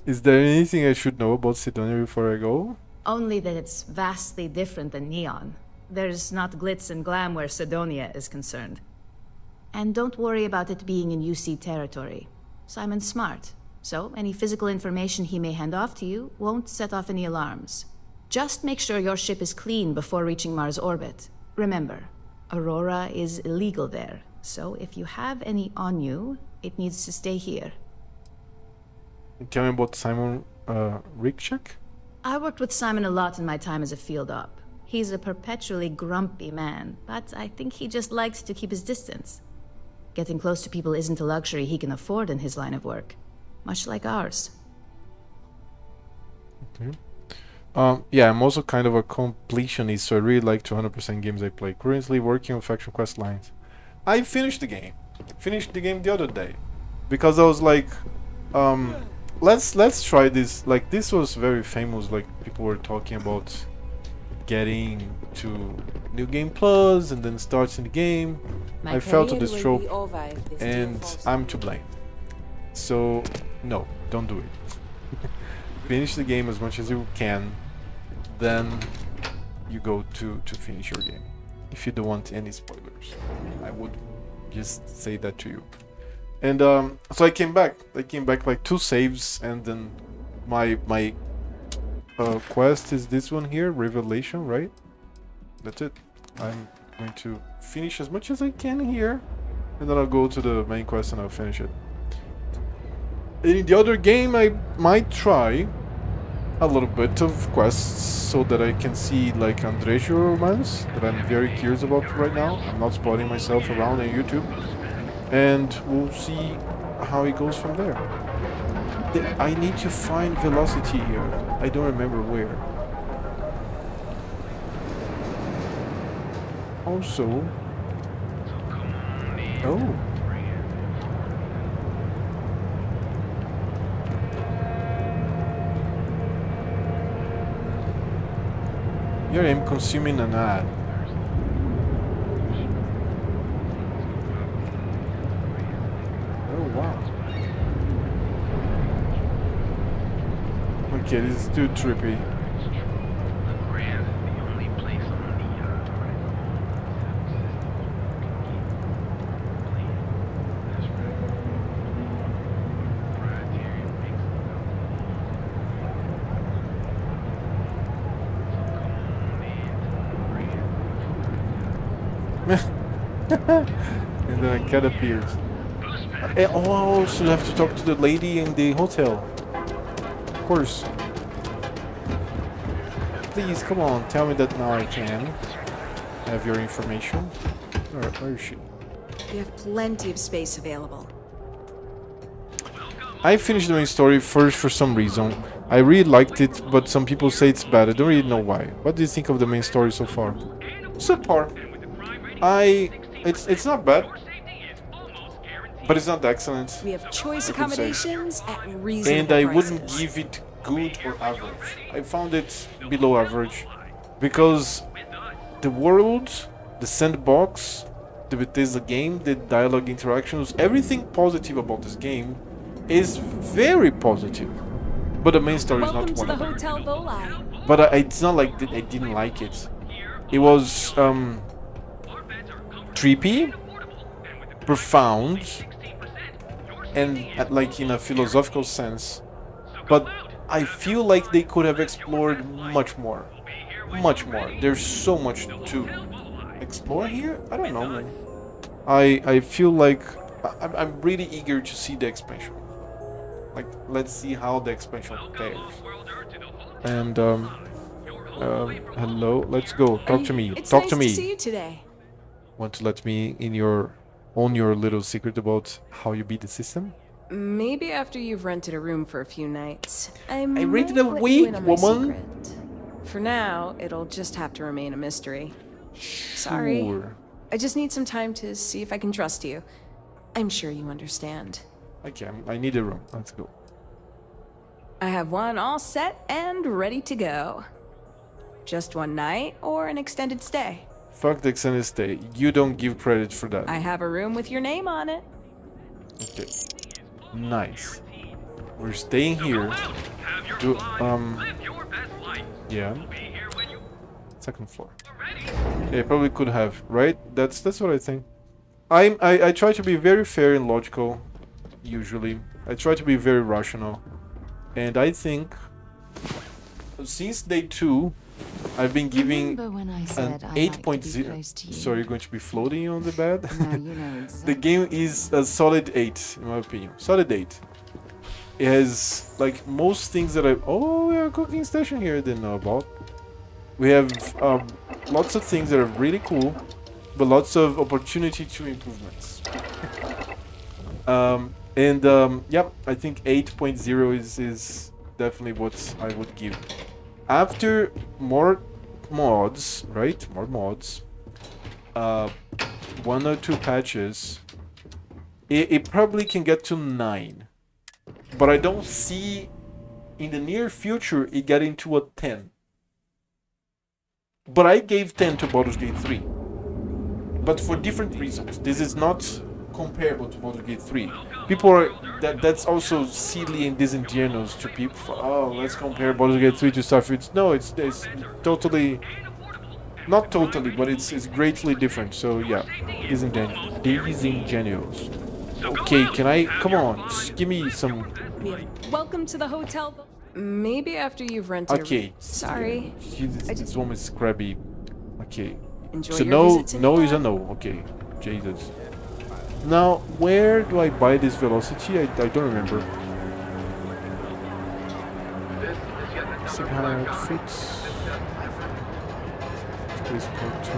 Is there anything I should know about Sidonia before I go? Only that it's vastly different than Neon. There's not glitz and glam where Sidonia is concerned. And don't worry about it being in UC territory. Simon's smart, so any physical information he may hand off to you won't set off any alarms. Just make sure your ship is clean before reaching Mars orbit. Remember, Aurora is illegal there, so if you have any on you, it needs to stay here. Tell me about Simon Rychek? I worked with Simon a lot in my time as a field op. He's a perpetually grumpy man, but I think he just likes to keep his distance. Getting close to people isn't a luxury he can afford in his line of work, much like ours. Okay. Yeah, I'm also kind of a completionist, so I really like 200% games I play. Currently working on faction quest lines. I finished the game. Finished the game the other day. because I was like, let's try this. Like this was very famous. Like people were talking about getting to New Game Plus and then starting the game. I fell to this trope, and I'm to blame. So no, don't do it. Finish the game as much as you can, then you go to finish your game. If you don't want any spoilers, I would just say that to you. And so I came back. Like 2 saves, and then my quest is this one here, Revelation, right? That's it. I'm going to finish as much as I can here, and then I'll go to the main quest and I'll finish it. In the other game, I might try a little bit of quests so that I can see like Andrejo romance that I'm very curious about right now. I'm not spoiling myself around on YouTube, and we'll see how it goes from there. I need to find velocity here. I don't remember where. Also, oh. Here I am consuming an ad. Oh wow. Okay, this is too trippy. And then a cat appears. Oh, I also have to talk to the lady in the hotel. Of course. Please, come on, tell me that now I can have your information. Where is she? We have plenty of space available. I finished the main story first for some reason. I really liked it, but some people say it's bad. I don't really know why. What do you think of the main story so far? Subpar. It's not bad, but it's not excellent. We have choice accommodations at reasonable and I prices. wouldn't give it good or average. I found it below average because the world, the sandbox, the Bethesda game, the dialogue interactions, everything positive about this game is very positive. But the main story is not one of them. Hotel Volai. But it's not like I didn't like it. It was trippy, profound, and like in a philosophical sense. But I feel like they could have explored much more. Much more. There's so much to explore here. I don't know, man. I feel like I'm really eager to see the expansion. Like, let's see how the expansion fares. And hello, let's go. Talk to me. It's Talk nice to me. To see you today. Want to let me in your own your little secret about how you beat the system? Maybe after you've rented a room for a few nights. I rented a week, woman. For now, it'll just have to remain a mystery. Sorry. Sure. I just need some time to see if I can trust you. I'm sure you understand. Okay, I need a room. Let's go. I have one all set and ready to go. Just one night or an extended stay. Fuck the extended stay. You don't give credit for that. I have a room with your name on it. Okay. Nice. We're staying here. Yeah. Second floor. Yeah, probably could have, right? That's what I think. I try to be very fair and logical, usually. I try to be very rational. And I think since day 2, I've been giving an 8.0. So you're going to be floating on the bed? The game is a solid 8, in my opinion. Solid 8. It has like most things that oh, we have a cooking station here I didn't know about. We have lots of things that are really cool, but lots of opportunity to improvements. Yep, I think 8.0 is definitely what I would give. After more mods, right? More mods. 1 or 2 patches. It probably can get to 9. But I don't see in the near future it getting to a 10. But I gave 10 to Baldur's Gate 3. But for different reasons. This is not comparable to Baldur's Gate 3. People are... That's also silly and disingenuous to people. Oh, let's compare Baldur's Gate 3 to Starfield. No, it's totally... Not totally, but it's greatly different. So, yeah. Disingenuous. Okay, can I... Come on, just give me some... Welcome to the hotel. Maybe after you've rented. Okay. Sorry. This woman is crabby. Okay. Enjoy So your visit to no New is a York. no. Okay. Jesus. Now, where do I buy this velocity? I don't remember. See how it fits. Space Port 2.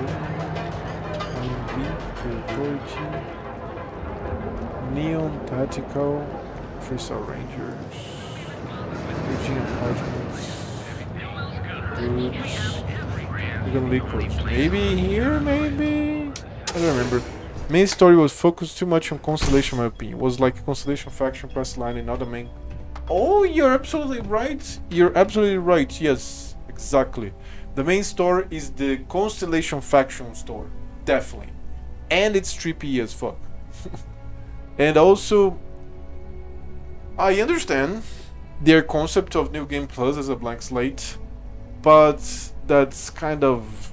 Authority. Neon Tactical. 3-star Rangers. Bridging Apartments. Groups. We're gonna lead codes. Maybe here, maybe? I don't remember. Main story was focused too much on Constellation, in my opinion. It was like a Constellation faction quest line and not the main. Oh, you're absolutely right. You're absolutely right. Yes, exactly. The main store is the Constellation faction store. Definitely. And it's trippy as fuck. And also, I understand their concept of New Game Plus as a blank slate, but that's kind of...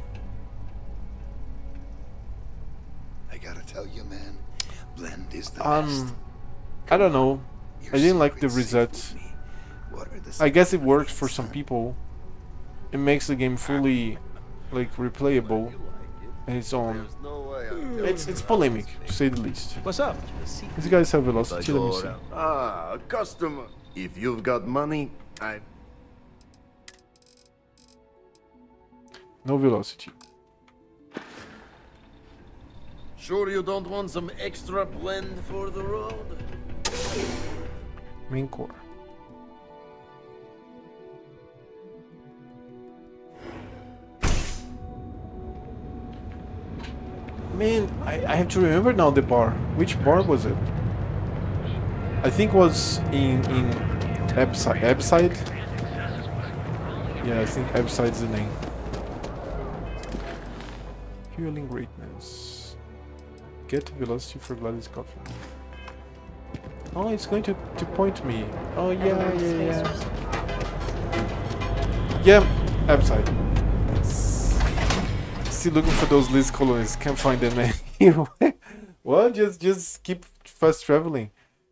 I gotta tell you, man, blend is the best. I don't know. I didn't like the reset. I guess it works for some people. It makes the game fully, like, replayable, and it's on. It's polemic, to say the least. What's up? These guys have velocity. Let me see. Ah, customer. If you've got money, No velocity. Sure you don't want some extra blend for the road? Main core. Man, I have to remember now the bar. Which bar was it? I think it was in Ebside. Yeah, I think Ebside is the name. Fueling greatness. Get velocity for Gladys Coffee. Oh, it's going to point me. Oh yeah. Yeah, Ebside. Still looking for those Liz colonies. Can't find them anywhere. Well, just keep fast traveling.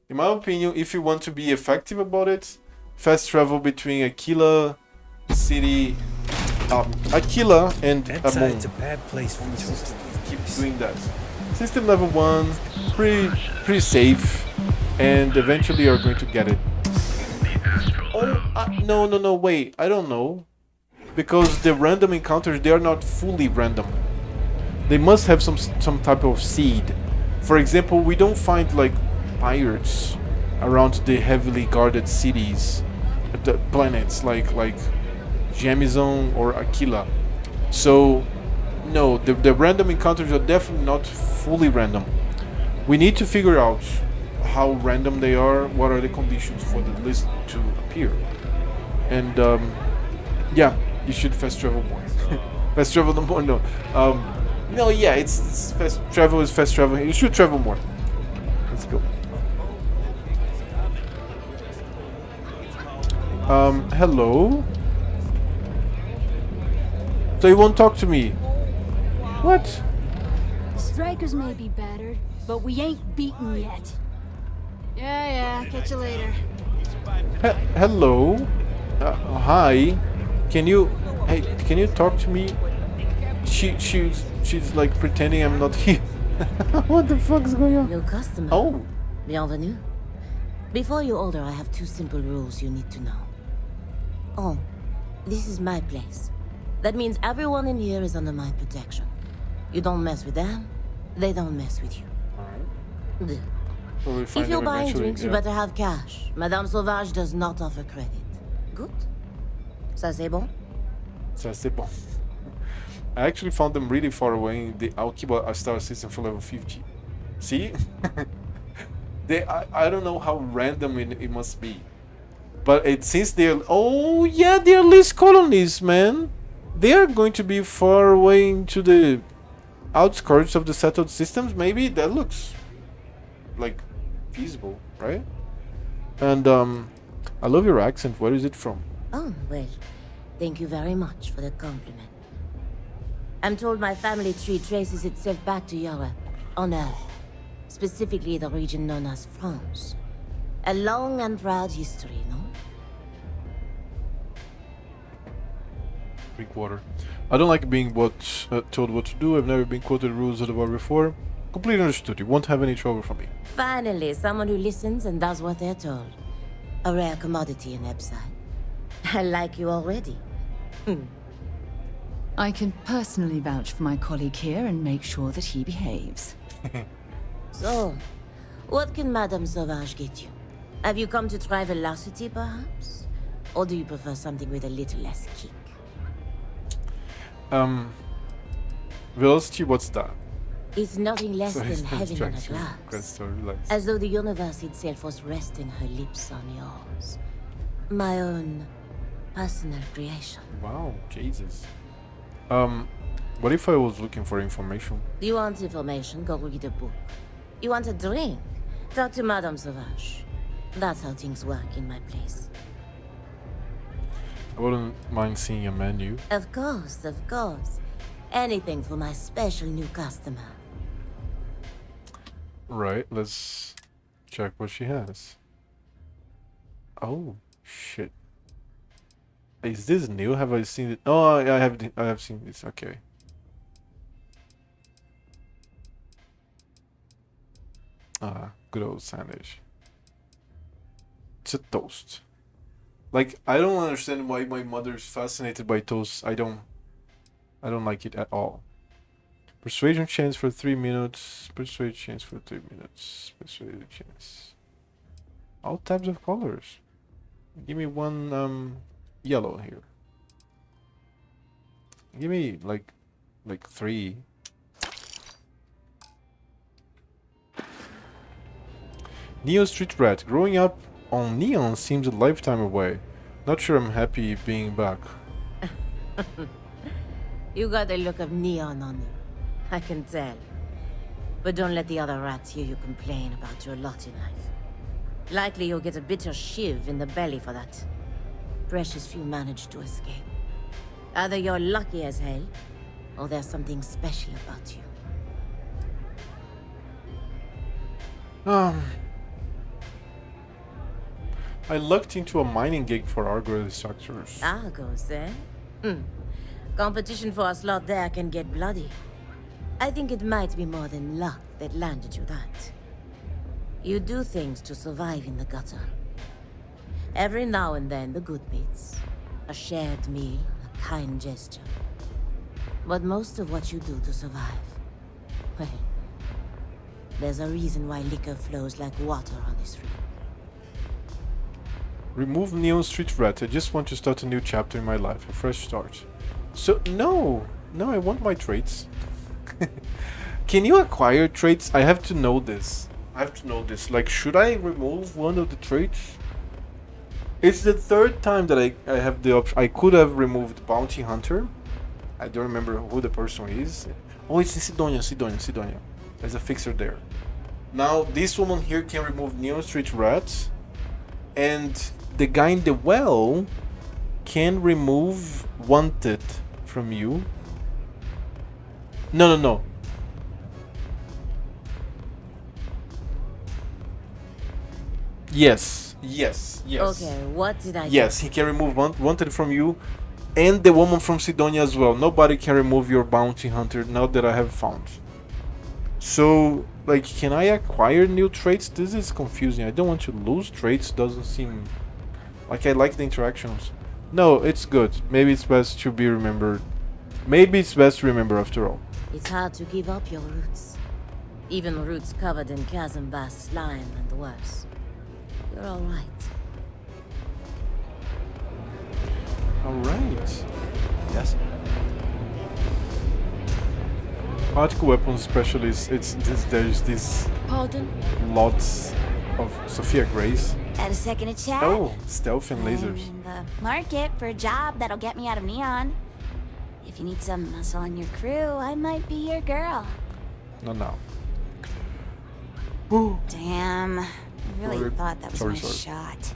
In my opinion, if you want to be effective about it, fast travel between Aquila City, Aquila and Amon. It's a bad place for tourists. Keep doing that. System level 1, pretty safe, and eventually you're going to get it. Oh, no, wait, I don't know. Because the random encounters, they are not fully random. They must have some type of seed. For example, we don't find like pirates around the heavily guarded cities, the planets like Jamizon or Aquila. So no, the random encounters are definitely not fully random. We need to figure out how random they are, what are the conditions for the list to appear. And yeah, you should fast travel more. Fast travel no more, no. No, yeah, it's fast travel is fast travel. You should travel more. Let's go. Hello? So you won't talk to me? What? Strikers may be battered, but we ain't beaten yet. Yeah, catch you later. Hello? Hi? Can you talk to me? She's like pretending I'm not here. What the fuck is going on? New customer. Oh. Bienvenue. Before you order, I have 2 simple rules you need to know. Oh, this is my place. That means everyone in here is under my protection. You don't mess with them, they don't mess with you. If you're buying drinks, you better have cash. Madame Sauvage does not offer credit. Good? Ça c'est bon? Ça c'est bon. I actually found them really far away. I'll keep a star system for level 50. See? I don't know how random it must be. But since they're... Oh, yeah, they're least colonies, man. They are going to be far away into the outskirts of the settled systems. Maybe that looks like feasible, right? And I love your accent. Where is it from? Oh, well, thank you very much for the compliment. I'm told my family tree traces itself back to Europe, on Earth. Specifically the region known as France. A long and proud history, no? Drink water. I don't like being told what to do. I've never been quoted rules of the war before. Completely understood. You won't have any trouble from me. Finally, someone who listens and does what they're told. A rare commodity in Epside. I like you already. I can personally vouch for my colleague here and make sure that he behaves. So, what can Madame Sauvage get you? Have you come to try velocity, perhaps? Or do you prefer something with a little less kick? Velocity, what's that? It's nothing less Sorry, than heaven in a distraction. glass. Sorry, relax. As though the universe itself was resting her lips on yours. My own personal creation. Wow, Jesus. What if I was looking for information? You want information? Go read a book. You want a drink? Talk to Madame Sauvage. That's how things work in my place. I wouldn't mind seeing a menu. Of course, of course. Anything for my special new customer. Right, let's check what she has. Oh, shit. Is this new? Have I seen it? Oh, I have seen this. Okay. Good old sandwich. It's a toast. Like, I don't understand why my mother's fascinated by toast. I don't like it at all. Persuasion chance for 3 minutes. Persuade chance for 3 minutes. Persuasion chance. All types of colors. Give me one yellow here. Give me like 3. Neo Street Rat. Growing up on Neon seems a lifetime away. Not sure I'm happy being back. You got a look of neon on you. I can tell. But don't let the other rats hear you complain about your lot in life. Likely you'll get a bitter shiv in the belly for that. Precious few manage to escape. Either you're lucky as hell, or there's something special about you. I lucked into a mining gig for Argo structures. Argos, eh? Competition for a slot there can get bloody. I think it might be more than luck that landed you that. You do things to survive in the gutter. Every now and then, the good bits. A shared meal, a kind gesture. But most of what you do to survive, well, there's a reason why liquor flows like water on this rig. Remove Neon Street Rat. I just want to start a new chapter in my life, a fresh start. So, no, I want my traits. Can you acquire traits? I have to know this. Like, should I remove one of the traits? It's the third time that I have the option. I could have removed Bounty Hunter. I don't remember who the person is. Oh, it's Sidonia. There's a fixer there. Now, this woman here can remove Neon Street Rat. And the guy in the well can remove Wanted from you. No. Yes. Okay, what did I do? Yes, he can remove Wanted from you and the woman from Sidonia as well. Nobody can remove your Bounty Hunter now that I have found. So, like, can I acquire new traits? This is confusing. I don't want to lose traits. Doesn't seem like I like the interactions. No, it's good. Maybe it's best to be remembered. Maybe it's best to remember after all. It's hard to give up your roots. Even roots covered in chasm bass slime and worse. You're alright. Alright. Yes. Particle weapons specialist. There's this Pardon? lots of Sophia Grace. Had a second to chat? Oh, stealth and lasers. I'm in the market for a job that'll get me out of Neon. If you need some muscle on your crew, I might be your girl. No, no. Damn. I really thought that was my shot.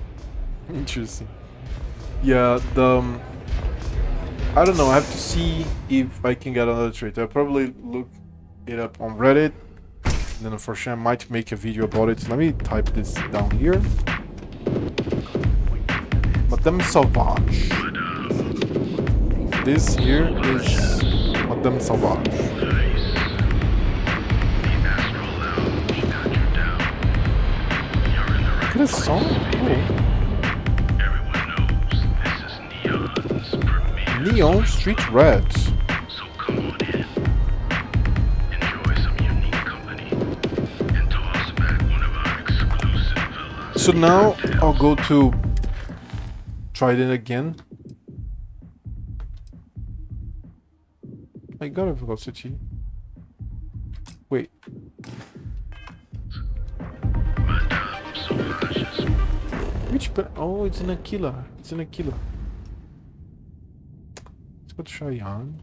Interesting. Yeah, I don't know, I have to see if I can get another trait. I'll probably look it up on Reddit. Then for sure I might make a video about it. Let me type this down here. Madame Sauvage. This here is Madame Sauvage. Look at this song. Cool. Neon Street Reds. So now I'll go to Trident again. I got a velocity. Wait. Which oh, it's an Aquila. It's an Aquila. Let's go to Cheyenne.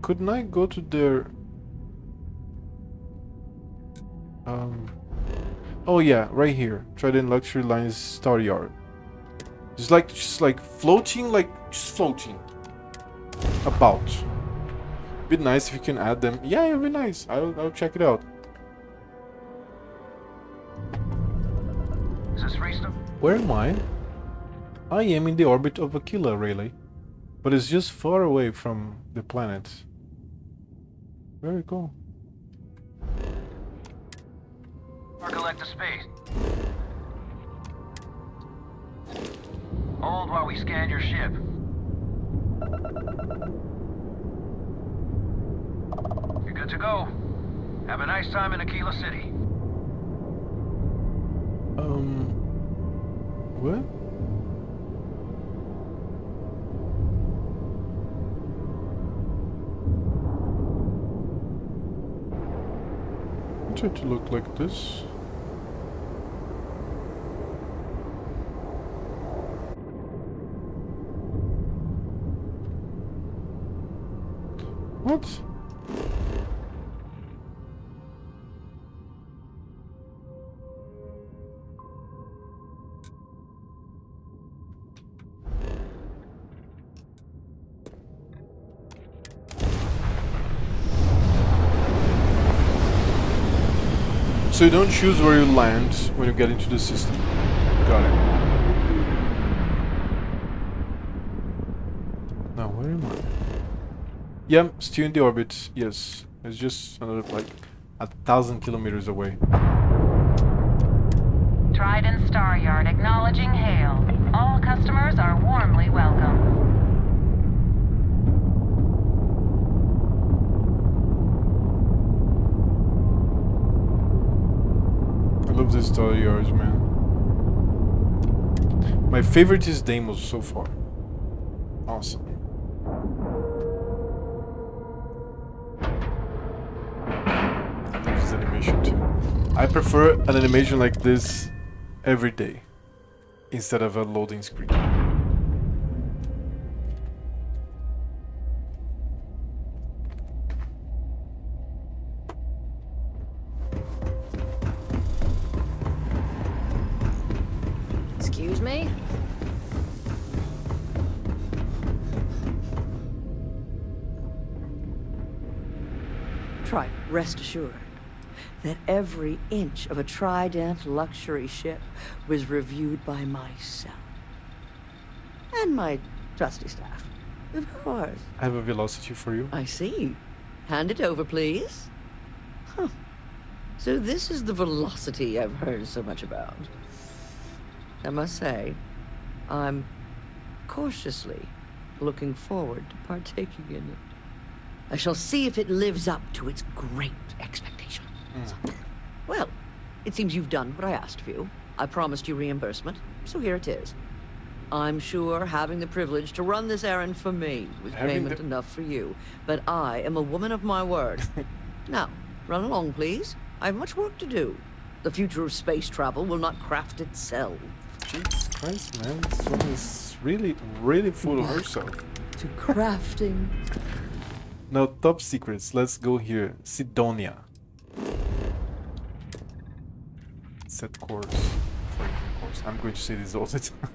Couldn't I go to their oh yeah, right here. Trident Luxury Lines Star Yard. Just like floating, just floating about. Be nice if you can add them. Yeah, it'll be nice. I'll check it out. Is this free stuff? Where am I? I am in the orbit of Aquila, really. But it's just far away from the planet. Very cool. Collect the space. Hold while we scan your ship. You're good to go. Have a nice time in Aquila City. What? Try to look like this. What? So you don't choose where you land when you get into the system. Got it. Now where am I? Yeah, still in the orbit. Yes, it's just another like 1,000 kilometers away. Trident Star Yard acknowledging hail. All customers are warmly welcome. I love this Star Yards, man. My favorite is Deimos so far. Awesome. I love this animation too. I prefer an animation like this every day instead of a loading screen. Excuse me? Try, rest assured that every inch of a Trident luxury ship was reviewed by myself. And my trusty staff, of course. I have a velocity for you. I see. Hand it over, please. Huh. So this is the velocity I've heard so much about. I must say, I'm cautiously looking forward to partaking in it. I shall see if it lives up to its great expectations. Well, it seems you've done what I asked of you. I promised you reimbursement, so here it is. I'm sure having the privilege to run this errand for me was payment enough for you, but I am a woman of my word. Now, run along, please. I have much work to do. The future of space travel will not craft itself. Jesus Christ, man. This woman is really, really full of herself. To crafting. Now, top secrets. Let's go here. Sidonia. Set course. Course. I'm going to say this all the time.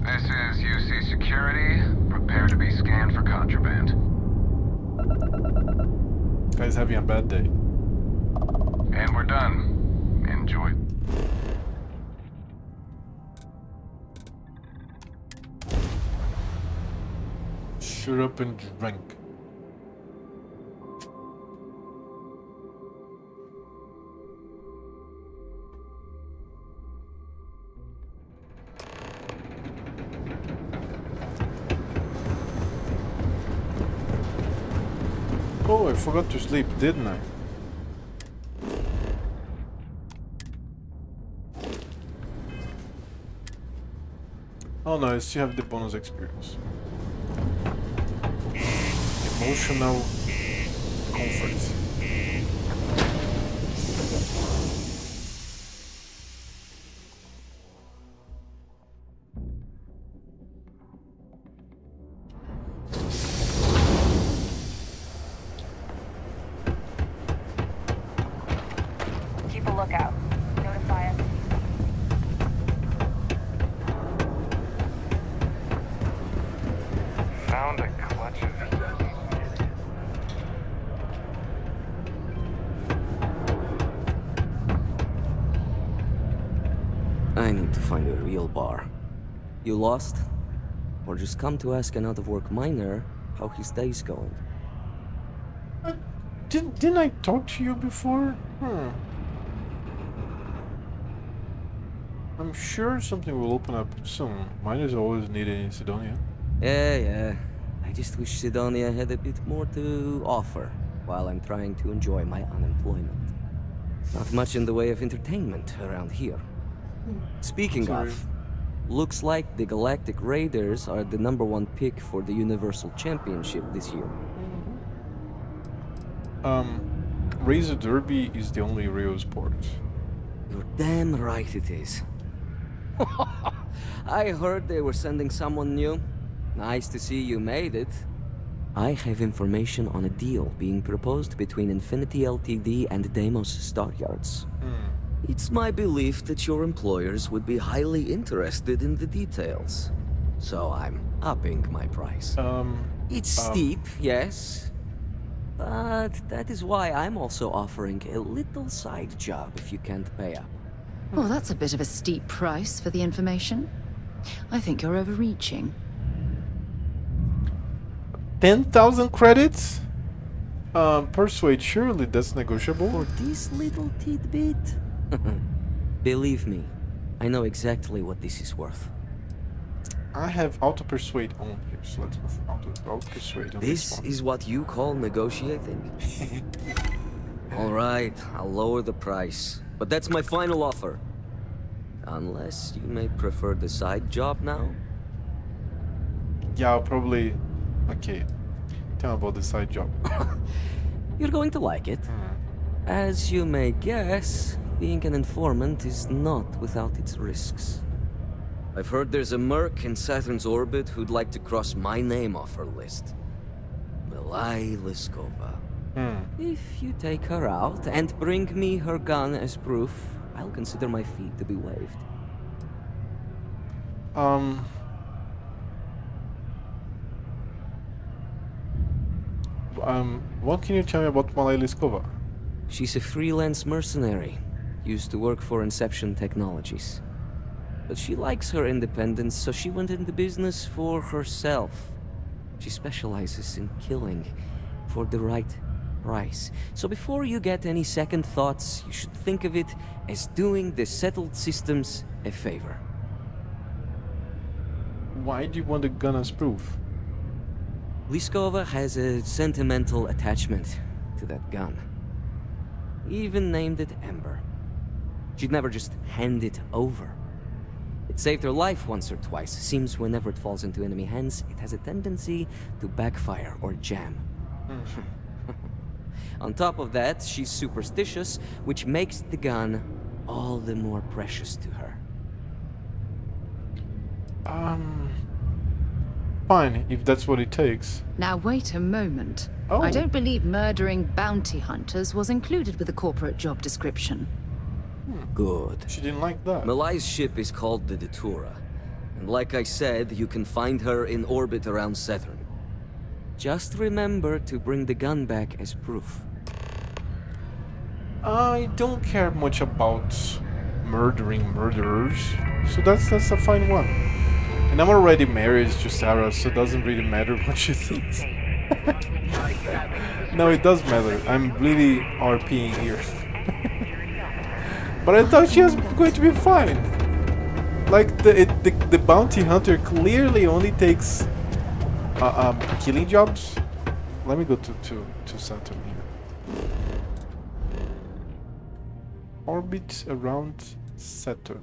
This is UC Security. Prepare to be scanned for contraband. Guy's having a bad day. And we're done. Enjoy. Shut up and drink. Oh, I forgot to sleep, didn't I? Oh no, I still have the bonus experience. Emotional comfort. Keep a lookout. Notify us. Found a clutch of heat. I need to find a real bar. You lost? Or just come to ask an out-of-work miner how his day's going? Didn't I talk to you before? I'm sure something will open up soon. Miners always need in Sidonia. Yeah. I just wish Sidonia had a bit more to offer while I'm trying to enjoy my unemployment. Not much in the way of entertainment around here. Speaking of, looks like the Galactic Raiders are the #1 pick for the Universal Championship this year. Razor Derby is the only real sport. You're damn right it is. I heard they were sending someone new. Nice to see you made it. I have information on a deal being proposed between Infinity Ltd and Deimos Staryards. It's my belief that your employers would be highly interested in the details. So I'm upping my price. It's steep, yes. But that is why I'm also offering a little side job if you can't pay up. Oh, that's a bit of a steep price for the information. I think you're overreaching. 10,000 credits? Persuade, surely that's negotiable. For this little tidbit? Believe me, I know exactly what this is worth. I have auto-persuade on here, so let's move auto-persuade on this one. This is what you call negotiating? Alright, I'll lower the price. But that's my final offer. Unless you may prefer the side job now? Yeah, I'll probably... Okay. Tell me about the side job. You're going to like it. As you may guess, being an informant is not without its risks. I've heard there's a merc in Saturn's orbit who'd like to cross my name off her list. Milai Liskova. If you take her out and bring me her gun as proof, I'll consider my fee to be waived. What can you tell me about Milai Liskova? She's a freelance mercenary, used to work for Inception Technologies. But she likes her independence, so she went into business for herself. She specializes in killing for the right price. So before you get any second thoughts, you should think of it as doing the settled systems a favor. Why do you want the gun as proof? Liskova has a sentimental attachment to that gun. Even named it Ember. She'd never just hand it over. It saved her life once or twice. Seems whenever it falls into enemy hands, it has a tendency to backfire or jam. On top of that, she's superstitious, which makes the gun all the more precious to her. Fine, if that's what it takes. Now wait a moment. Oh. I don't believe murdering bounty hunters was included with the corporate job description. Good. She didn't like that. Malai's ship is called the Datura. And like I said, you can find her in orbit around Saturn. Just remember to bring the gun back as proof. I don't care much about murdering murderers, so that's a fine one. And I'm already married to Sarah, so it doesn't really matter what she thinks. No, it does matter. I'm really RPing here. But I thought she was going to be fine. Like, the bounty hunter clearly only takes killing jobs. Let me go to Saturn here. Orbit around Saturn.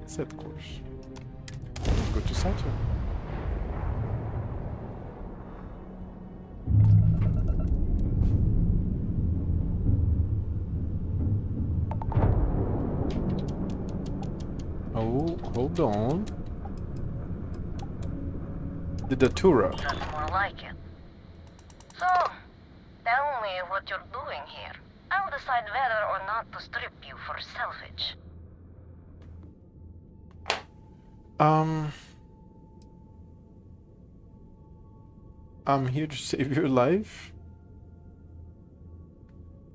Set course. Go to Saturn. Oh, hold on. The Datura. That's more like it. So, tell me what you're doing here. I'll decide whether or not to strip you for salvage. I'm here to save your life.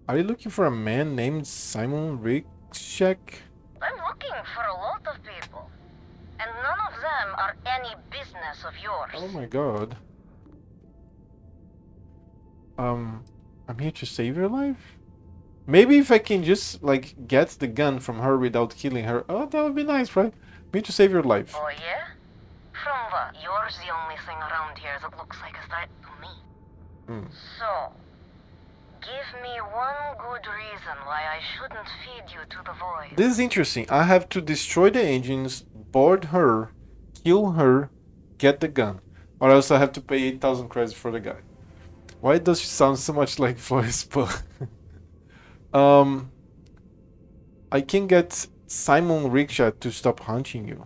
Are you looking for a man named Simon Rickshek? I'm looking for a lot of people, and none of them are any business of yours. Oh my god. I'm here to save your life? Maybe if I can just, like, get the gun from her without killing her. Oh, that would be nice, right? I'm here to save your life. Oh yeah? From what? You're the only thing around here that looks like a threat to me. So, give me one good reason why I shouldn't feed you to the void. This is interesting. I have to destroy the engines, board her, kill her, get the gun. Or else I have to pay 8,000 credits for the guy. Why does she sound so much like Voicepo? I can get Simon Rickshaw to stop hunting you.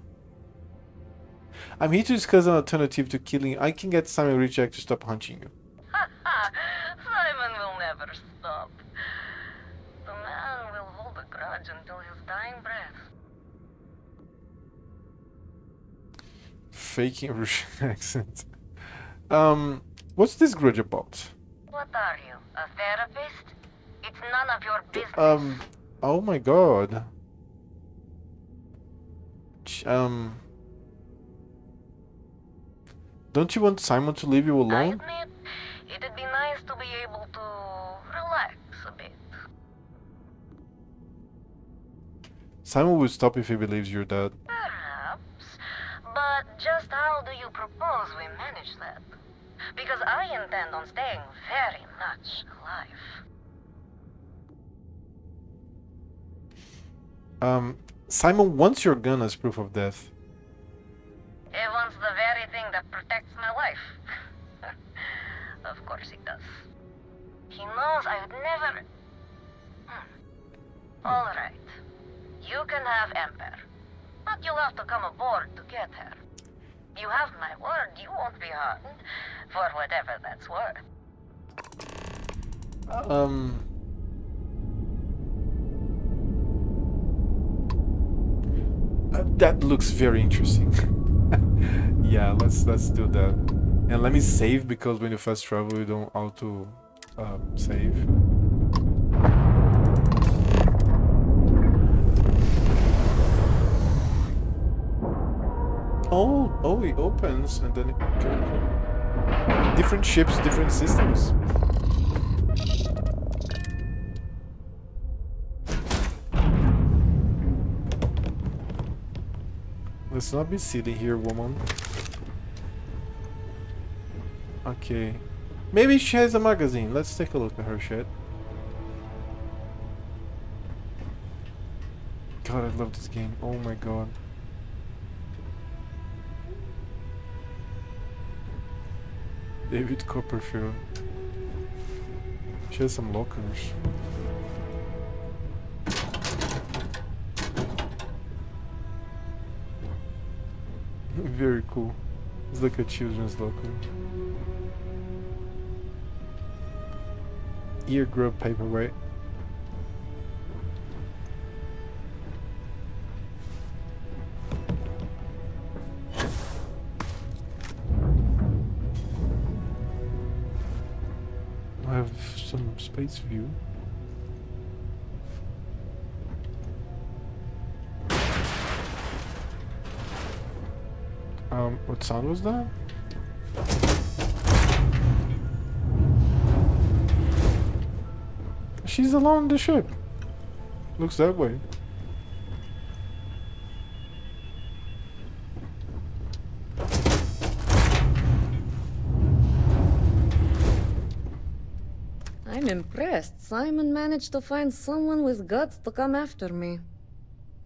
I'm here to discuss an alternative to killing. I can get Simon Rickshaw to stop hunting you. Simon will never stop. The man will hold a grudge until his dying breath. Faking Russian accent. What's this grudge about? What are you, a therapist? It's none of your business. Oh my god. Don't you want Simon to leave you I alone? admit, it'd be nice to be able to relax a bit. Simon will stop if he believes you're dead. Perhaps. But just how do you propose we manage that? Because I intend on staying very much alive. Simon wants your gun as proof of death. He wants the very thing that protects my life. Of course he does. He knows I would never... Alright. You can have Ember. But you'll have to come aboard to get her. You have my word, you won't be harmed. For whatever that's worth. That looks very interesting. Yeah, let's do that. And let me save, because when you fast travel you don't auto save. Oh, it opens and then okay. Different ships, different systems. Let's not be silly here, woman. Okay. Maybe she has a magazine. Let's take a look at her shit. God, I love this game. Oh my god. David Copperfield. She has some lockers. Very cool. It's like a children's locker. Ear grub paperweight. I have some space view. What sound was that? She's alone on the ship. Looks that way. I'm impressed. Simon managed to find someone with guts to come after me.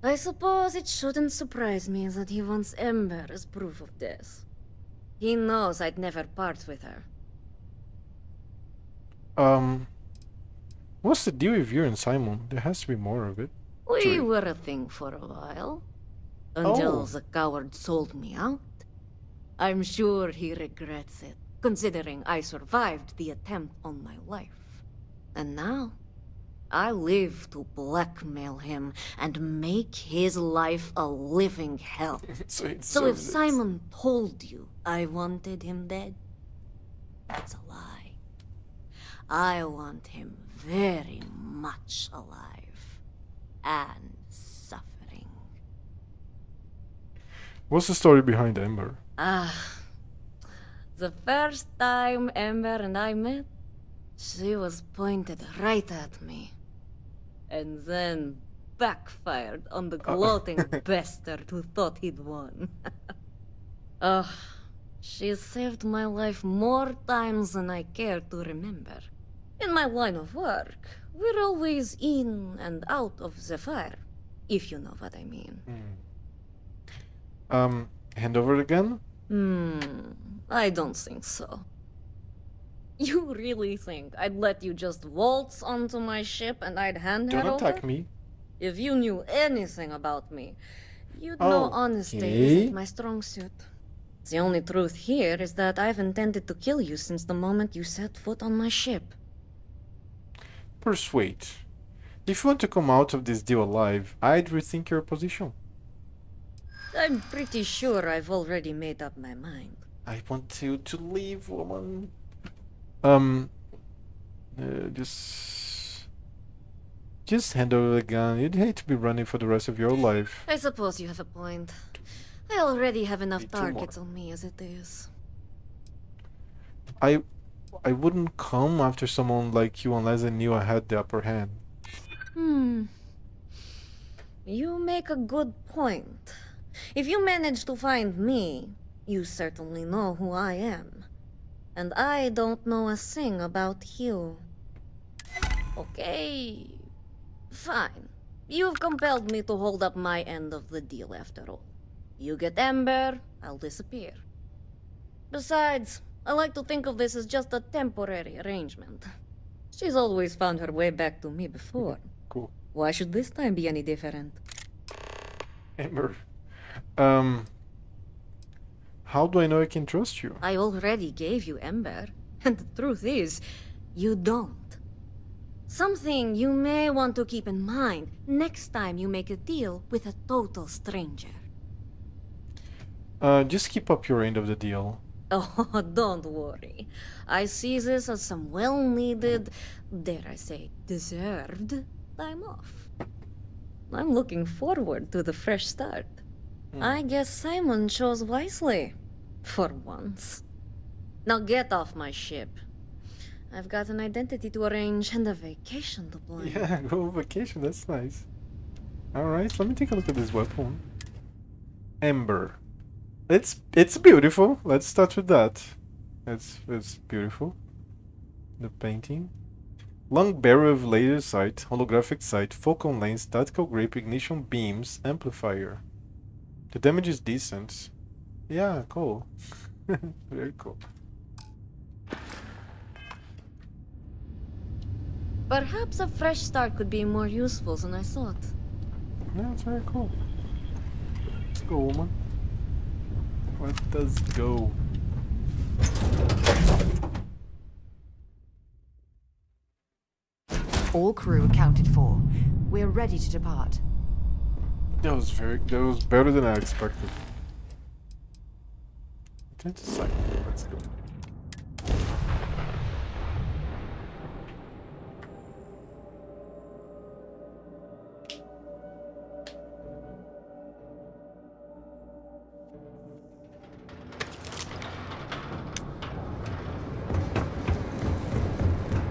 I suppose it shouldn't surprise me that he wants Ember as proof of this. He knows I'd never part with her. What's the deal with you and Simon? There has to be more of it. We were a thing for a while. Until Oh. the coward sold me out. I'm sure he regrets it, considering I survived the attempt on my life. And now, I live to blackmail him and make his life a living hell. So he So if deserves it. Simon told you I wanted him dead, that's a lie. I want him very much alive. And suffering. What's the story behind Ember? The first time Ember and I met, she was pointed right at me. And then backfired on the gloating bastard who thought he'd won. She saved my life more times than I care to remember. In my line of work, we're always in and out of the fire, if you know what I mean. Hand over again? I don't think so. You really think I'd let you just waltz onto my ship and I'd hand her Don't over? attack me. If you knew anything about me, you'd know honesty isn't my strong suit. The only truth here is that I've intended to kill you since the moment you set foot on my ship. Persuade. If you want to come out of this deal alive, I'd rethink your position. I'm pretty sure I've already made up my mind. I want you to leave, woman. Just hand over the gun. You'd hate to be running for the rest of your life. I suppose you have a point. I already have enough Two more. targets on me as it is. I wouldn't come after someone like you unless I knew I had the upper hand. You make a good point. If you manage to find me, you certainly know who I am. And I don't know a thing about you. Okay. Fine. You've compelled me to hold up my end of the deal after all. You get Ember, I'll disappear. Besides, I like to think of this as just a temporary arrangement. She's always found her way back to me before. Cool. Why should this time be any different? Ember. How do I know I can trust you? I already gave you Ember, and the truth is, you don't. Something you may want to keep in mind next time you make a deal with a total stranger. Just keep up your end of the deal. Oh, don't worry. I see this as some well-needed, dare I say, deserved time off. I'm looking forward to the fresh start. I guess Simon chose wisely. For once. Now get off my ship. I've got an identity to arrange and a vacation to plan. Yeah, go on vacation. That's nice. Alright, let me take a look at this weapon. Ember. It's beautiful. Let's start with that. It's beautiful. The painting. Long barrel of laser sight, holographic sight, focal lens, tactical grip, ignition beams, amplifier. The damage is decent. Yeah, cool. Very cool. Perhaps a fresh start could be more useful than I thought. Yeah, it's very cool. Let's go, woman. Let us go. All crew accounted for. We're ready to depart. That was better than I expected. Let's go.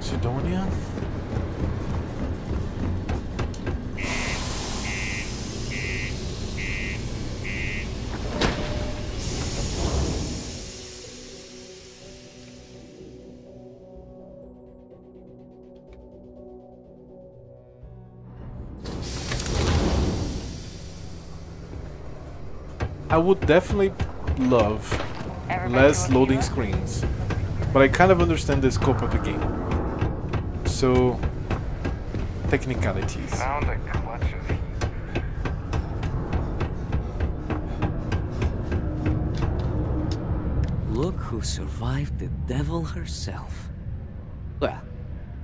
Sidonia? I would definitely love less loading screens, but I kind of understand the scope of the game. So, technicalities. Found a clutch of heat. Look who survived the devil herself. Well,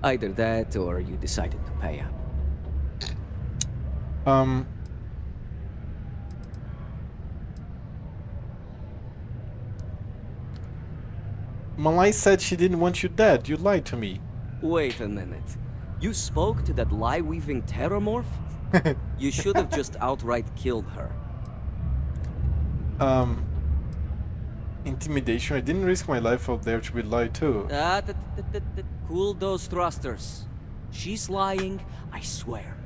either that or you decided to pay up. Malai said she didn't want you dead. You lied to me. Wait a minute. You spoke to that lie-weaving terramorph? You should have just outright killed her. Intimidation. I didn't risk my life out there to be lied to. Cool those thrusters. She's lying, I swear.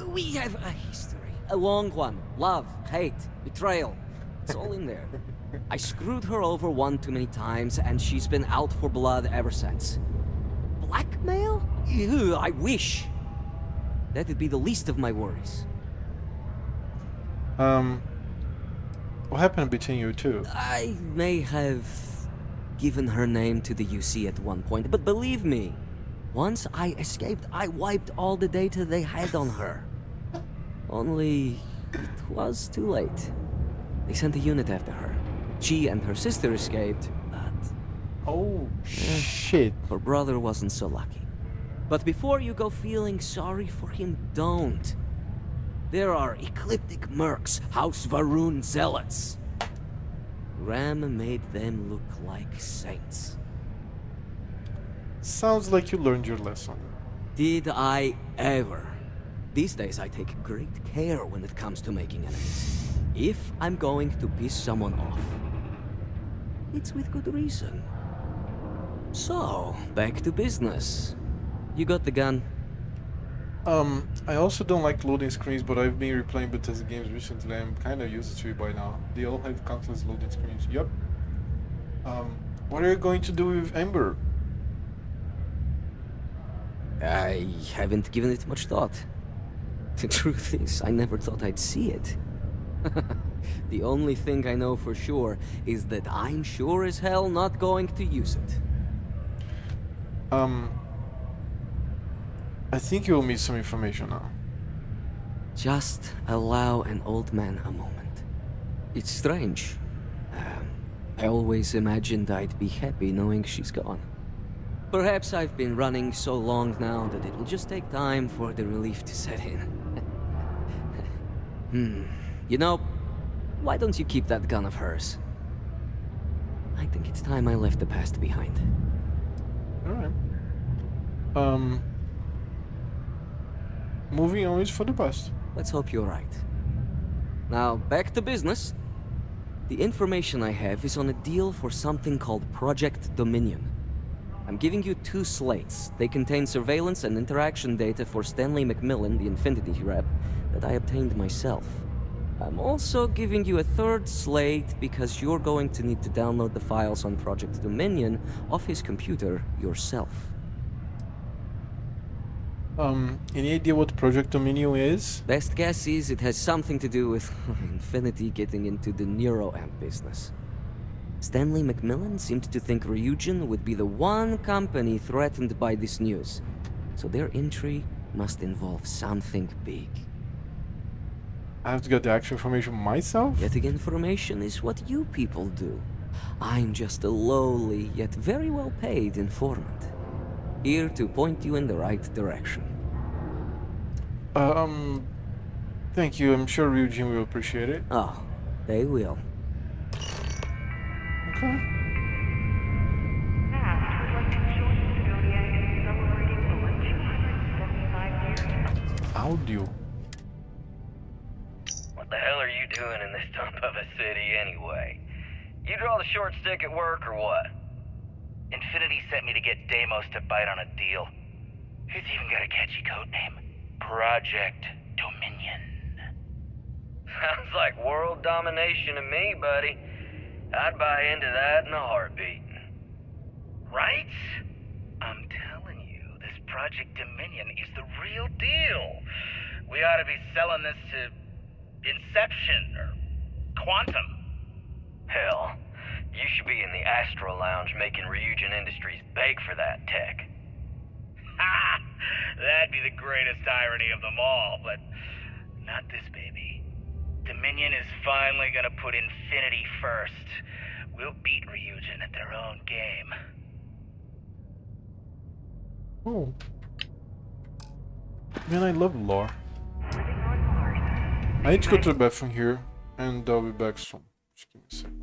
We have a history. A long one. Love, hate, betrayal. It's all in there. I screwed her over one too many times, and she's been out for blood ever since. Blackmail? Ew, I wish. That'd be the least of my worries. What happened between you two? I may have given her name to the UC at one point, but believe me, once I escaped, I wiped all the data they had on her. Only it was too late. They sent a unit after her. She and her sister escaped, but... Oh, shit. Her brother wasn't so lucky. But before you go feeling sorry for him, don't. There are ecliptic mercs, House Varun zealots. Ram made them look like saints. Sounds like you learned your lesson. Did I ever? These days I take great care when it comes to making enemies. If I'm going to piss someone off, it's with good reason. So, back to business. You got the gun? I also don't like loading screens, but I've been replaying Bethesda games recently. I'm kind of used to it by now. They all have countless loading screens. Yep. What are you going to do with Ember? I haven't given it much thought. The truth is, I never thought I'd see it. The only thing I know for sure is that I'm sure as hell not going to use it. I think you will need some information now. Just allow an old man a moment. It's strange. I always imagined I'd be happy knowing she's gone. Perhaps I've been running so long now that it will just take time for the relief to set in. You know, why don't you keep that gun of hers? I think it's time I left the past behind. Alright. Moving on is for the best. Let's hope you're right. Now, back to business. The information I have is on a deal for something called Project Dominion. I'm giving you 2 slates. They contain surveillance and interaction data for Stanley McMillan, the Infinity rep, that I obtained myself. I'm also giving you a third slate because you're going to need to download the files on Project Dominion off his computer yourself. Any idea what Project Dominion is? Best guess is it has something to do with Infinity getting into the neuroamp business. Stanley Macmillan seemed to think Ryujin would be the one company threatened by this news, so their entry must involve something big. I have to get the actual information myself? Getting information is what you people do. I'm just a lowly, yet very well paid informant. Here to point you in the right direction. Thank you. I'm sure Ryujin will appreciate it. Oh, they will. Okay. Audio. What the hell are you doing in this dump of a city anyway? You draw the short stick at work or what? Infinity sent me to get Deimos to bite on a deal. He's even got a catchy code name. Project Dominion. Sounds like world domination to me, buddy. I'd buy into that in a heartbeat. Right? I'm telling you, this Project Dominion is the real deal. We ought to be selling this to Inception or Quantum. Hell, you should be in the Astro Lounge making Ryujin Industries beg for that tech. Ha! That'd be the greatest irony of them all, but not this baby. Dominion is finally gonna put Infinity first. We'll beat Ryujin at their own game. Oh. Man, I love lore. I need to go to the bathroom here, and I'll be back soon. Just give me a second.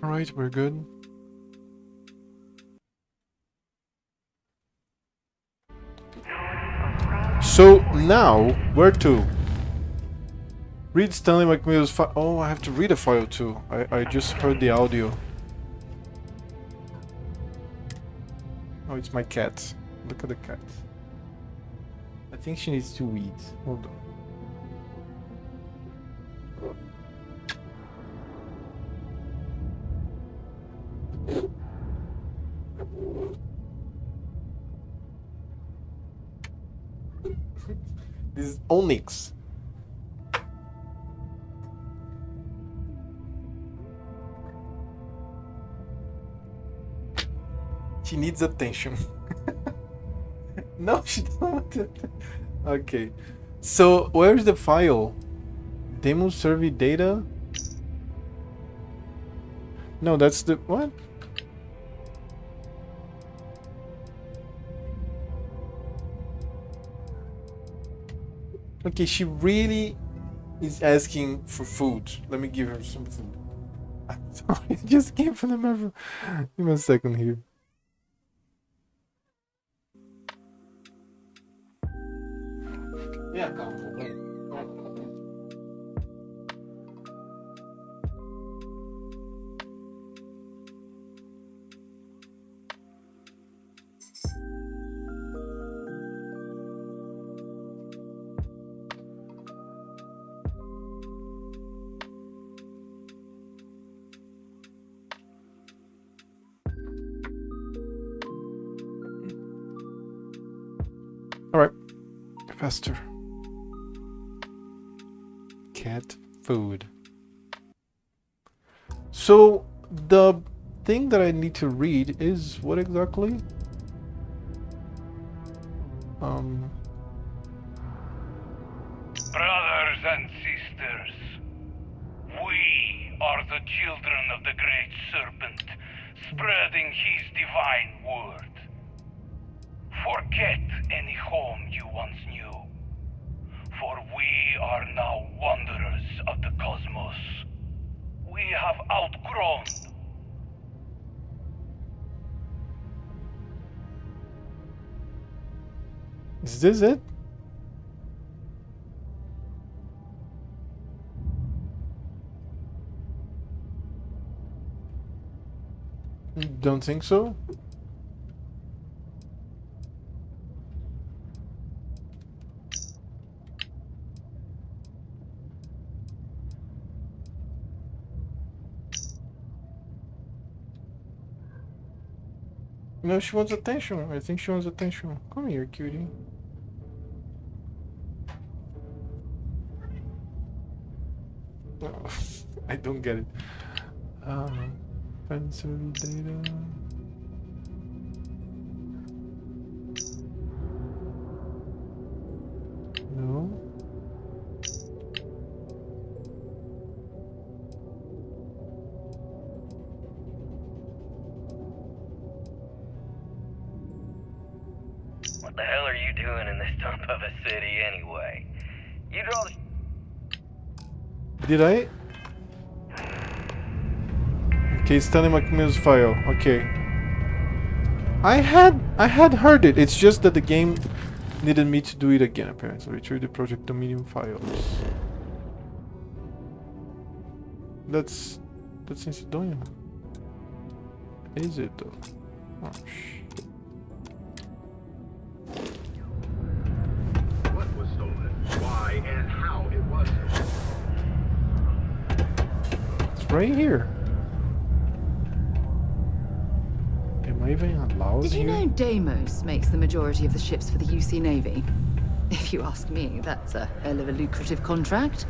Alright, we're good. So now, where to? Read Stanley McMillan's file. Oh, I have to read a file too. I just heard the audio. Oh, it's my cat. Look at the cat. I think she needs to eat. Hold on. This is Onyx. She needs attention. No, she doesn't want it. Okay. So, where's the file? Demo survey data? No, that's the... what? Okay, she really is asking for food. Let me give her some food. I'm sorry, it just came from the memory. Give me a second here. Yeah, alright, faster. Cat food. So the thing that I need to read is what exactly? Brothers and sisters, we are the children of the Great Serpent, spreading his divine word. Forget any home you once knew, for we are now wanderers of the cosmos. We have outgrown. Is this it? You don't think so? No, she wants attention. I think she wants attention. Come here, cutie. Oh, I don't get it. Sensory data. No. What the hell are you doing in this dump of a city anyway? You draw the... Did I? Okay, Stanley McMillan's file. Okay. I had heard it. It's just that the game needed me to do it again, apparently. Retrieve the Project Dominion files. That's in Sidonia. Is it though? Oh shit. What was stolen? Why and how it was stolen? It's right here. Am I even allowed Did you here? know Deimos makes the majority of the ships for the UC Navy? If you ask me, that's a hell of a lucrative contract.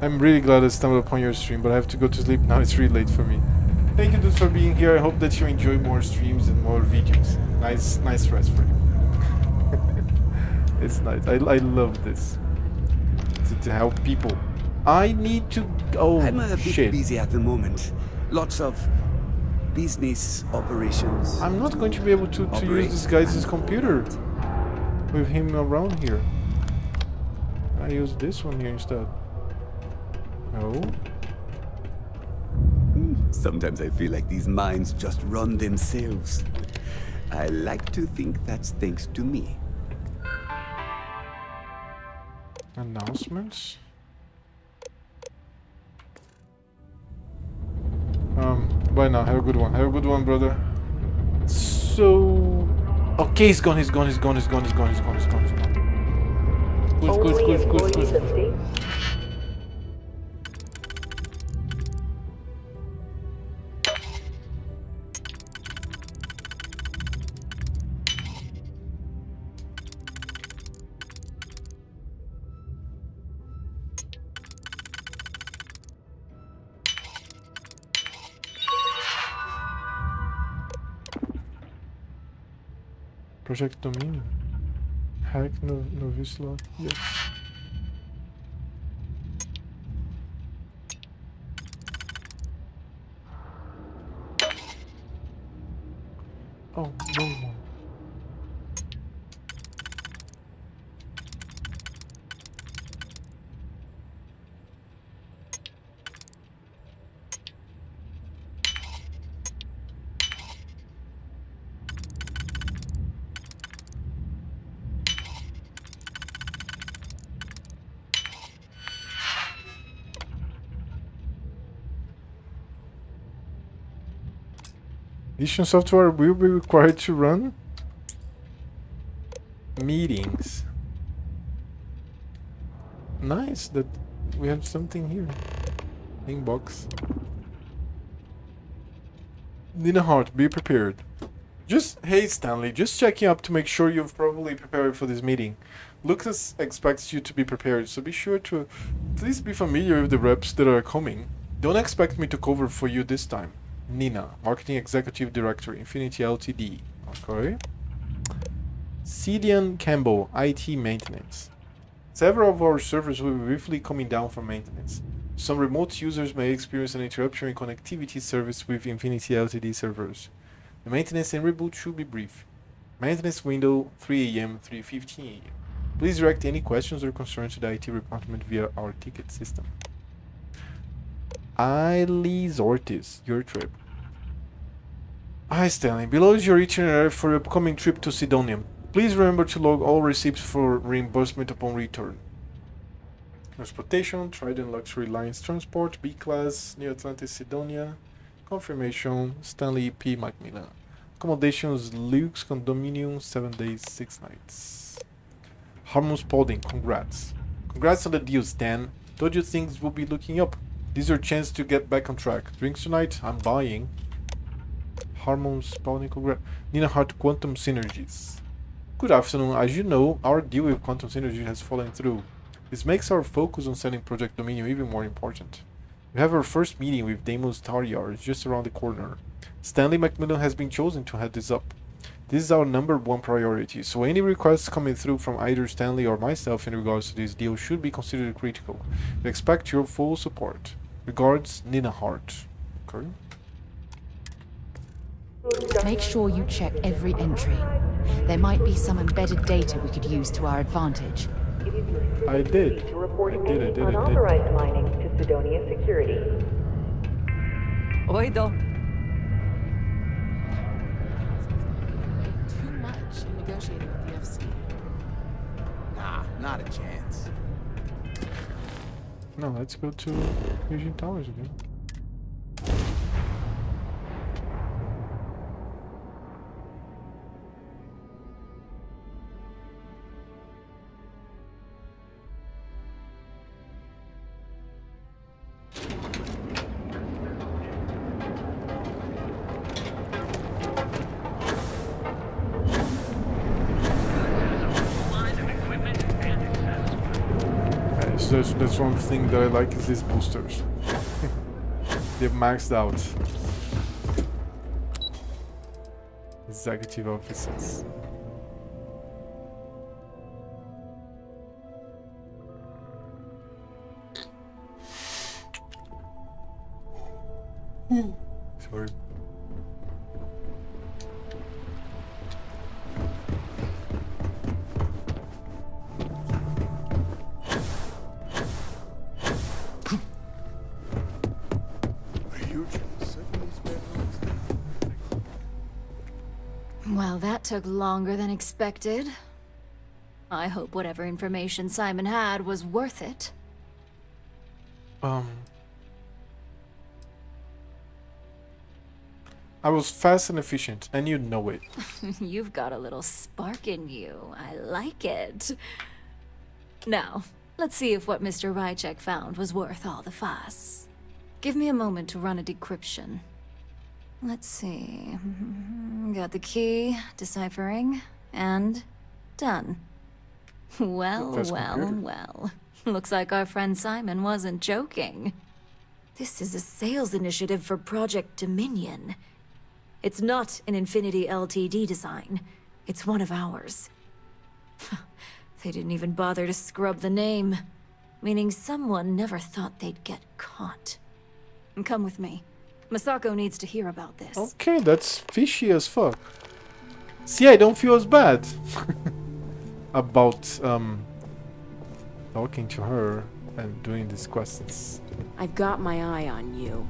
I'm really glad I stumbled upon your stream, but I have to go to sleep now. It's really late for me. Thank you dudes for being here. I hope that you enjoy more streams and more videos. Nice rest for you. It's nice. I love this. To help people. I need to... Oh, I'm a bit shit. busy at the moment. Lots of business operations. I'm not going to be able to use this guy's computer with him around here. I use this one here instead. No. Sometimes I feel like these minds just run themselves. I like to think that's thanks to me. Announcements? Bye now. Have a good one. Have a good one, brother. So... Okay, he's gone. Push. Project Dominion. Hack Novislog. Yes. Oh, wrong one. Additional software will be required to run meetings. Nice that we have something here. Inbox. Nina Hart, be prepared. Hey Stanley, just checking up to make sure you've probably prepared for this meeting. Lucas expects you to be prepared, so be sure to at least be familiar with the reps that are coming. Don't expect me to cover for you this time. Nina, Marketing Executive Director, Infinity Ltd. Okay. Cidian Campbell, IT Maintenance. Several of our servers will be briefly coming down for maintenance. Some remote users may experience an interruption in connectivity service with Infinity Ltd servers. The maintenance and reboot should be brief. Maintenance window 3 AM, 3:15 AM. Please direct any questions or concerns to the IT department via our ticket system. Eilis Ortiz, your trip. Hi Stanley, below is your itinerary for your upcoming trip to Sidonia. Please remember to log all receipts for reimbursement upon return. Transportation, Trident Luxury Lines Transport, B-Class, New Atlantis Sidonia. Confirmation, Stanley P. Macmillan. Accommodations, Luke's Condominium, 7 days, 6 nights. Harmon Spalding, congrats. Congrats on the deal, Stan. Told you things will be looking up. This is your chance to get back on track. Drinks tonight? I'm buying. Harmon Spalding, congrats. Nina Hart, Quantum Synergies. Good afternoon. As you know, our deal with Quantum Synergy has fallen through. This makes our focus on selling Project Dominion even more important. We have our first meeting with Deimos Taryar just around the corner. Stanley Macmillan has been chosen to head this up. This is our #1 priority, so any requests coming through from either Stanley or myself in regards to this deal should be considered critical. We expect your full support. Regards, Nina Hart. Okay. Make sure you check every entry. There might be some embedded data we could use to our advantage. I did. Unauthorized mining to Sidonia Security. Oido. Too much in negotiating with the FC. Nah, not a chance. No, let's go to Eugene Towers again. That's one thing that I like is these boosters. They're maxed out. Executive offices. Sorry. Well, that took longer than expected. I hope whatever information Simon had was worth it. I was fast and efficient, and you know it. You've got a little spark in you. I like it. Now, let's see if what Mr. Rychek found was worth all the fuss. Give me a moment to run a decryption. Let's see. Got the key, deciphering, and done. Well. Looks like our friend Simon wasn't joking. This is a sales initiative for Project Dominion. It's not an Infinity Ltd design. It's one of ours. They didn't even bother to scrub the name, meaning someone never thought they'd get caught. Come with me. Masako needs to hear about this. Okay, that's fishy as fuck. See, I don't feel as bad about talking to her and doing these quests. I've got my eye on you.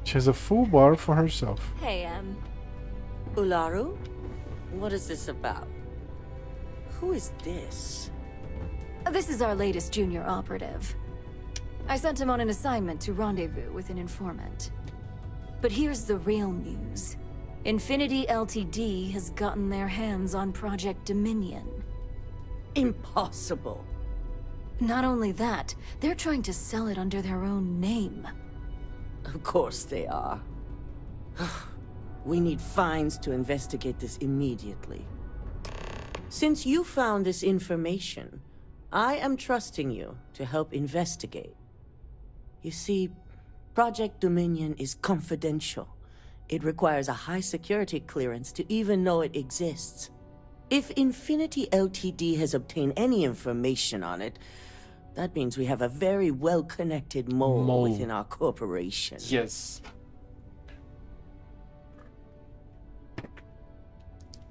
She has a full bar for herself. Hey, Ularu? What is this about? Who is this? This is our latest junior operative. I sent him on an assignment to rendezvous with an informant. But here's the real news. Infinity Ltd. has gotten their hands on Project Dominion. Impossible. Not only that, they're trying to sell it under their own name. Of course they are. We need fines to investigate this immediately. Since you found this information, I am trusting you to help investigate. You see, Project Dominion is confidential. It requires a high security clearance to even know it exists. If Infinity Ltd. Has obtained any information on it, that means we have a very well-connected mole within our corporation. Yes.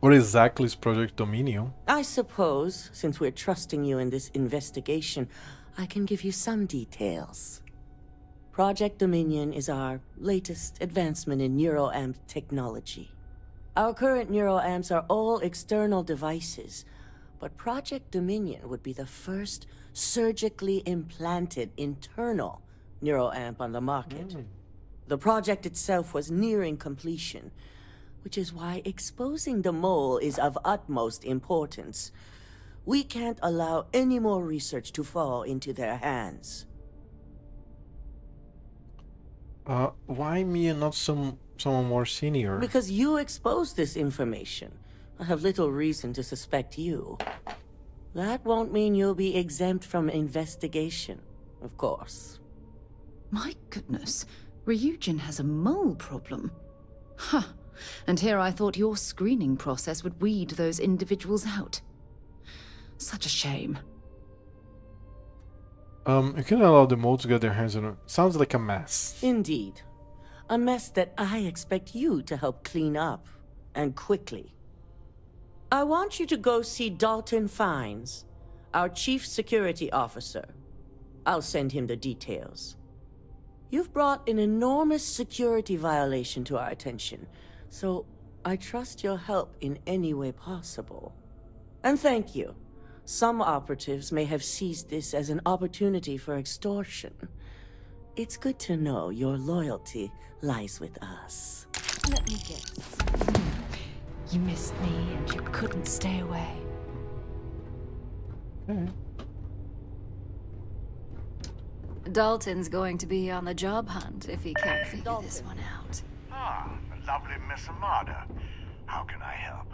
What exactly is Project Dominion? I suppose, since we're trusting you in this investigation, I can give you some details. Project Dominion is our latest advancement in neuroamp technology. Our current neuroamps are all external devices, but Project Dominion would be the first surgically implanted internal neuroamp on the market. The project itself was nearing completion, which is why exposing the mole is of utmost importance. We can't allow any more research to fall into their hands. Why me and not someone more senior? Because you exposed this information. I have little reason to suspect you. That won't mean you'll be exempt from investigation, of course. My goodness, Ryujin has a mole problem. Huh. And here I thought your screening process would weed those individuals out. Such a shame. You can allow the mole to get their hands on it. Sounds like a mess. Indeed. A mess that I expect you to help clean up, and quickly. I want you to go see Dalton Fines, our Chief Security Officer. I'll send him the details. You've brought an enormous security violation to our attention, so I trust your help in any way possible. And thank you. Some operatives may have seized this as an opportunity for extortion. It's good to know your loyalty lies with us. Let me guess. You missed me and you couldn't stay away. Dalton's going to be on the job hunt if he can't figure this one out. Ah, the lovely Miss Amada. How can I help?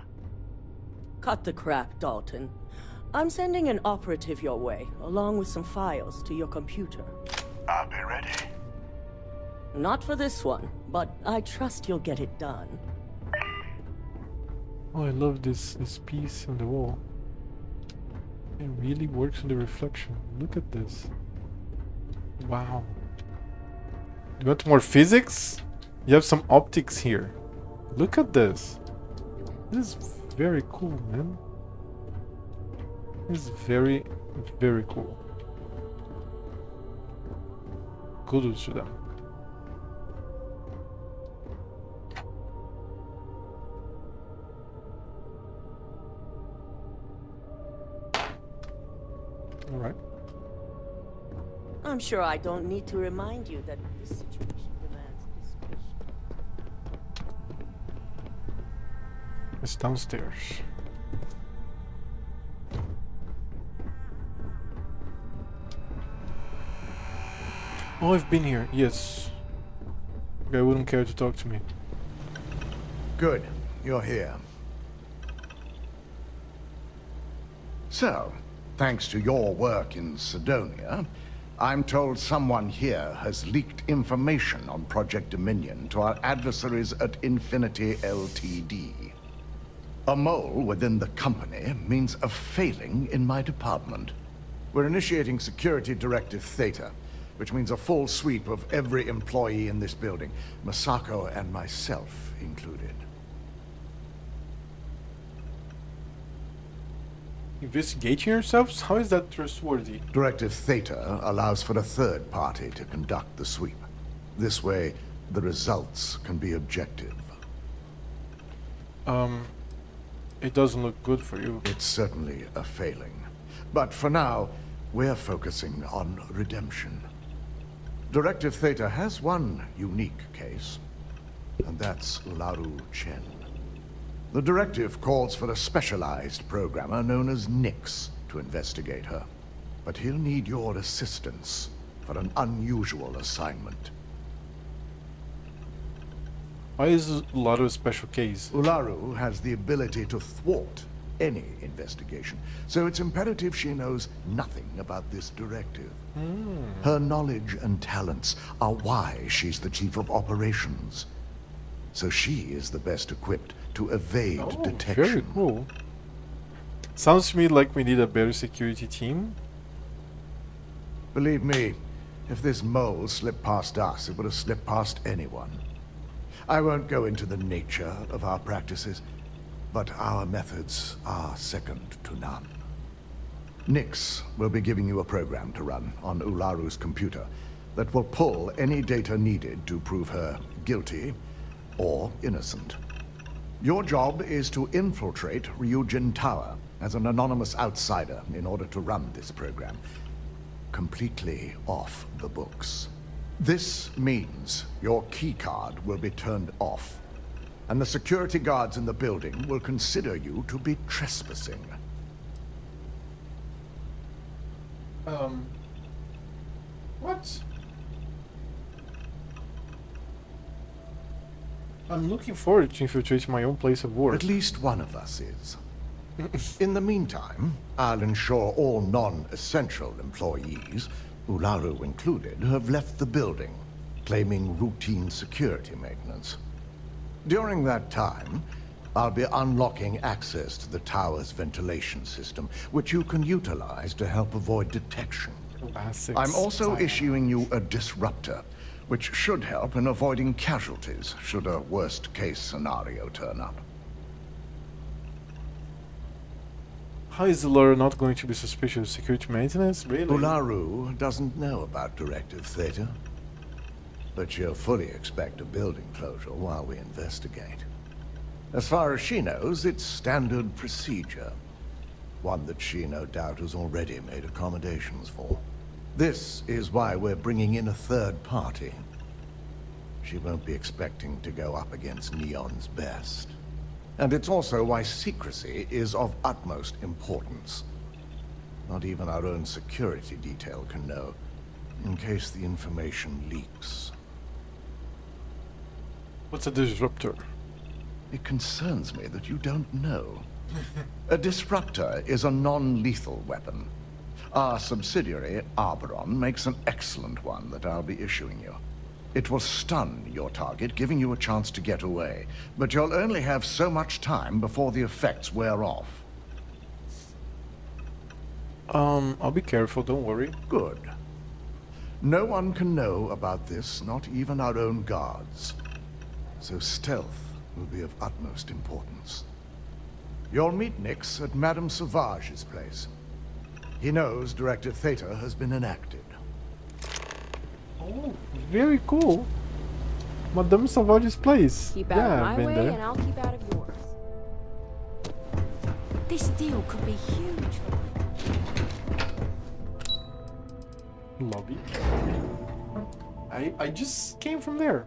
Cut the crap, Dalton. I'm sending an operative your way, along with some files to your computer. I'll be ready. Not for this one, but I trust you'll get it done. Oh, I love this piece on the wall. It really works on the reflection. Look at this. Wow. You want more physics? You have some optics here. Look at this. This is very cool, man. This is very, very cool. Kudos to them. All right. I'm sure I don't need to remind you that this situation demands discretion. It's downstairs. Oh, I've been here. Yes. Guy wouldn't care to talk to me. Good. You're here. So, thanks to your work in Sidonia, I'm told someone here has leaked information on Project Dominion to our adversaries at Infinity Ltd. A mole within the company means a failing in my department. We're initiating Security Directive Theta, which means a full sweep of every employee in this building, Masako and myself included. Investigating yourselves? How is that trustworthy? Directive Theta allows for a third party to conduct the sweep. This way, the results can be objective. It doesn't look good for you. It's certainly a failing. But for now, we're focusing on redemption. Directive Theta has one unique case, and that's Ularu Chen. The directive calls for a specialized programmer known as Nix to investigate her. But he'll need your assistance for an unusual assignment. Why is Ularu a special case? Ularu has the ability to thwart any investigation, so it's imperative she knows nothing about this directive. Her knowledge and talents are why she's the chief of operations. So she is the best equipped to evade detection. Very cool. Sounds to me like we need a better security team. Believe me, if this mole slipped past us, it would have slipped past anyone. I won't go into the nature of our practices, but our methods are second to none. Nix will be giving you a program to run on Ularu's computer that will pull any data needed to prove her guilty or innocent. Your job is to infiltrate Ryujin Tower as an anonymous outsider in order to run this program completely off the books. This means your keycard will be turned off, and the security guards in the building will consider you to be trespassing. What? I'm looking forward to infiltrating my own place of work. At least one of us is. In the meantime, I'll ensure all non-essential employees, Ularu included, have left the building, claiming routine security maintenance. During that time, I'll be unlocking access to the tower's ventilation system, which you can utilize to help avoid detection. I'm also issuing you a disruptor, which should help in avoiding casualties should a worst-case scenario turn up. How is Ularu not going to be suspicious of security maintenance? Really? Ularu doesn't know about Directive Theta, but she'll fully expect a building closure while we investigate. As far as she knows, it's standard procedure, one that she no doubt has already made accommodations for. This is why we're bringing in a third party. She won't be expecting to go up against Neon's best. And it's also why secrecy is of utmost importance. Not even our own security detail can know, in case the information leaks. What's a disruptor? It concerns me that you don't know. A disruptor is a non-lethal weapon. Our subsidiary, Arboron, makes an excellent one that I'll be issuing you. It will stun your target, giving you a chance to get away. But you'll only have so much time before the effects wear off. I'll be careful, don't worry. Good. No one can know about this, not even our own guards. So stealth will be of utmost importance. You'll meet Nix at Madame Sauvage's place. He knows Directive Theta has been enacted. Oh, very cool. Madame Sauvage's place. Keep out of my way, and I'll keep out of yours. This deal could be huge. Lobby. I just came from there.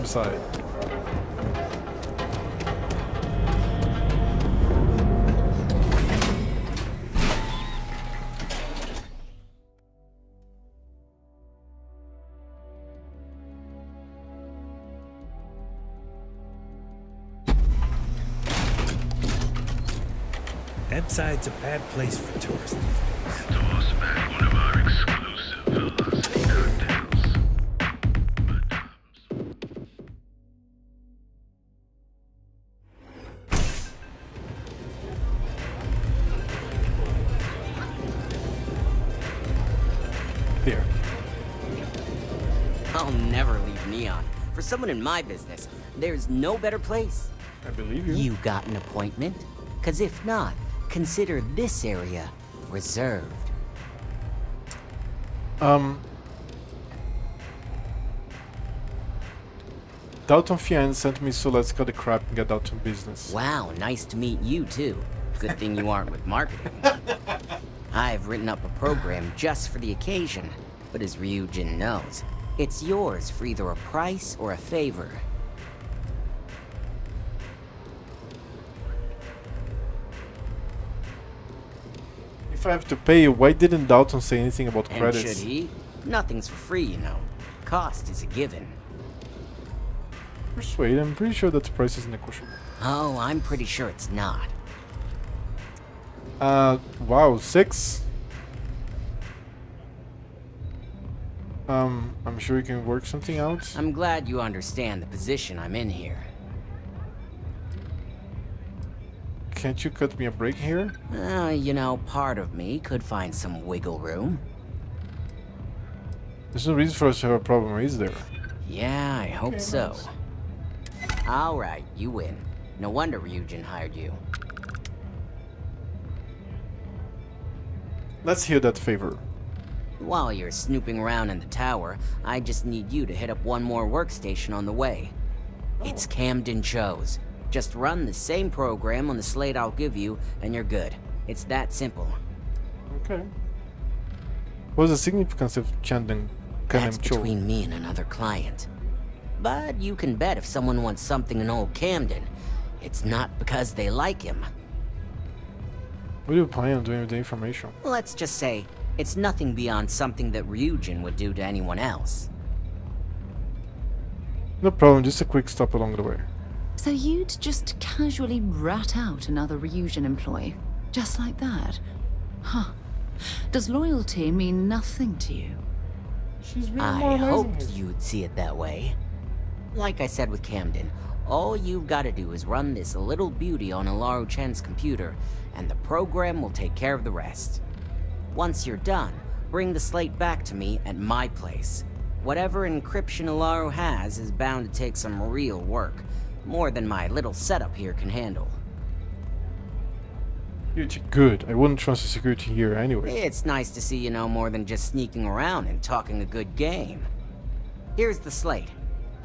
Side. Ebside's a bad place for tourists these days. Toss back one of our exclusive velocity cocktails. Here. I'll never leave Neon. For someone in my business, there's no better place. I believe you. You got an appointment? Because if not, consider this area reserved. Dalton Fian sent me, so let's cut the crap and get out to business. Wow, nice to meet you too. Good thing you aren't with marketing. I've written up a program just for the occasion, but as Ryujin knows, it's yours for either a price or a favor. If I have to pay you, why didn't Dalton say anything about And credits? should he? Nothing's for free, you know. Cost is a given. Persuade, I'm pretty sure that the price is negotiable. Oh, I'm pretty sure it's not. Wow, 6? I'm sure you can work something out. I'm glad you understand the position I'm in here. Can't you cut me a break here? You know, part of me could find some wiggle room. There's no reason for us to have a problem, is there? Yeah, I hope Okay, so. nice. Alright, you win. No wonder Ryujin hired you. Let's hear that favor. While you're snooping around in the tower, I just need you to hit up one more workstation on the way. It's Camden Cho's. Just run the same program on the slate I'll give you, and you're good. It's that simple. Okay. What's the significance of Camden That's Cho? between me and another client. But you can bet if someone wants something in old Camden, it's not because they like him. What do you plan on doing with the information? Let's just say, it's nothing beyond something that Ryujin would do to anyone else. No problem, just a quick stop along the way. So you'd just casually rat out another Ryujin employee? Just like that? Huh. Does loyalty mean nothing to you? She's really I hoped you'd see it that way. Like I said with Camden, all you've got to do is run this little beauty on Alaru Chen's computer, and the program will take care of the rest. Once you're done, bring the slate back to me at my place. Whatever encryption Alaru has is bound to take some real work, more than my little setup here can handle. Good, I wouldn't trust the security here anyway. It's nice to see you know more than just sneaking around and talking a good game. Here's the slate.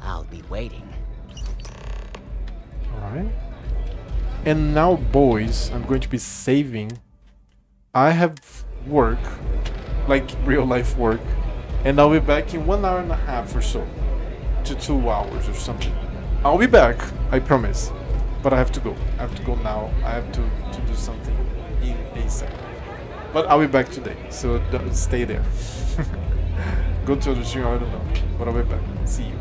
I'll be waiting. Alright. And now, boys, I'm going to be saving. I have work, like real life work, and I'll be back in 1 hour and a half or so, to 2 hours or something. I'll be back, I promise. But I have to go. I have to go now. I have to do something in a second. But I'll be back today, so stay there. Go to the stream, I don't know. But I'll be back. See you.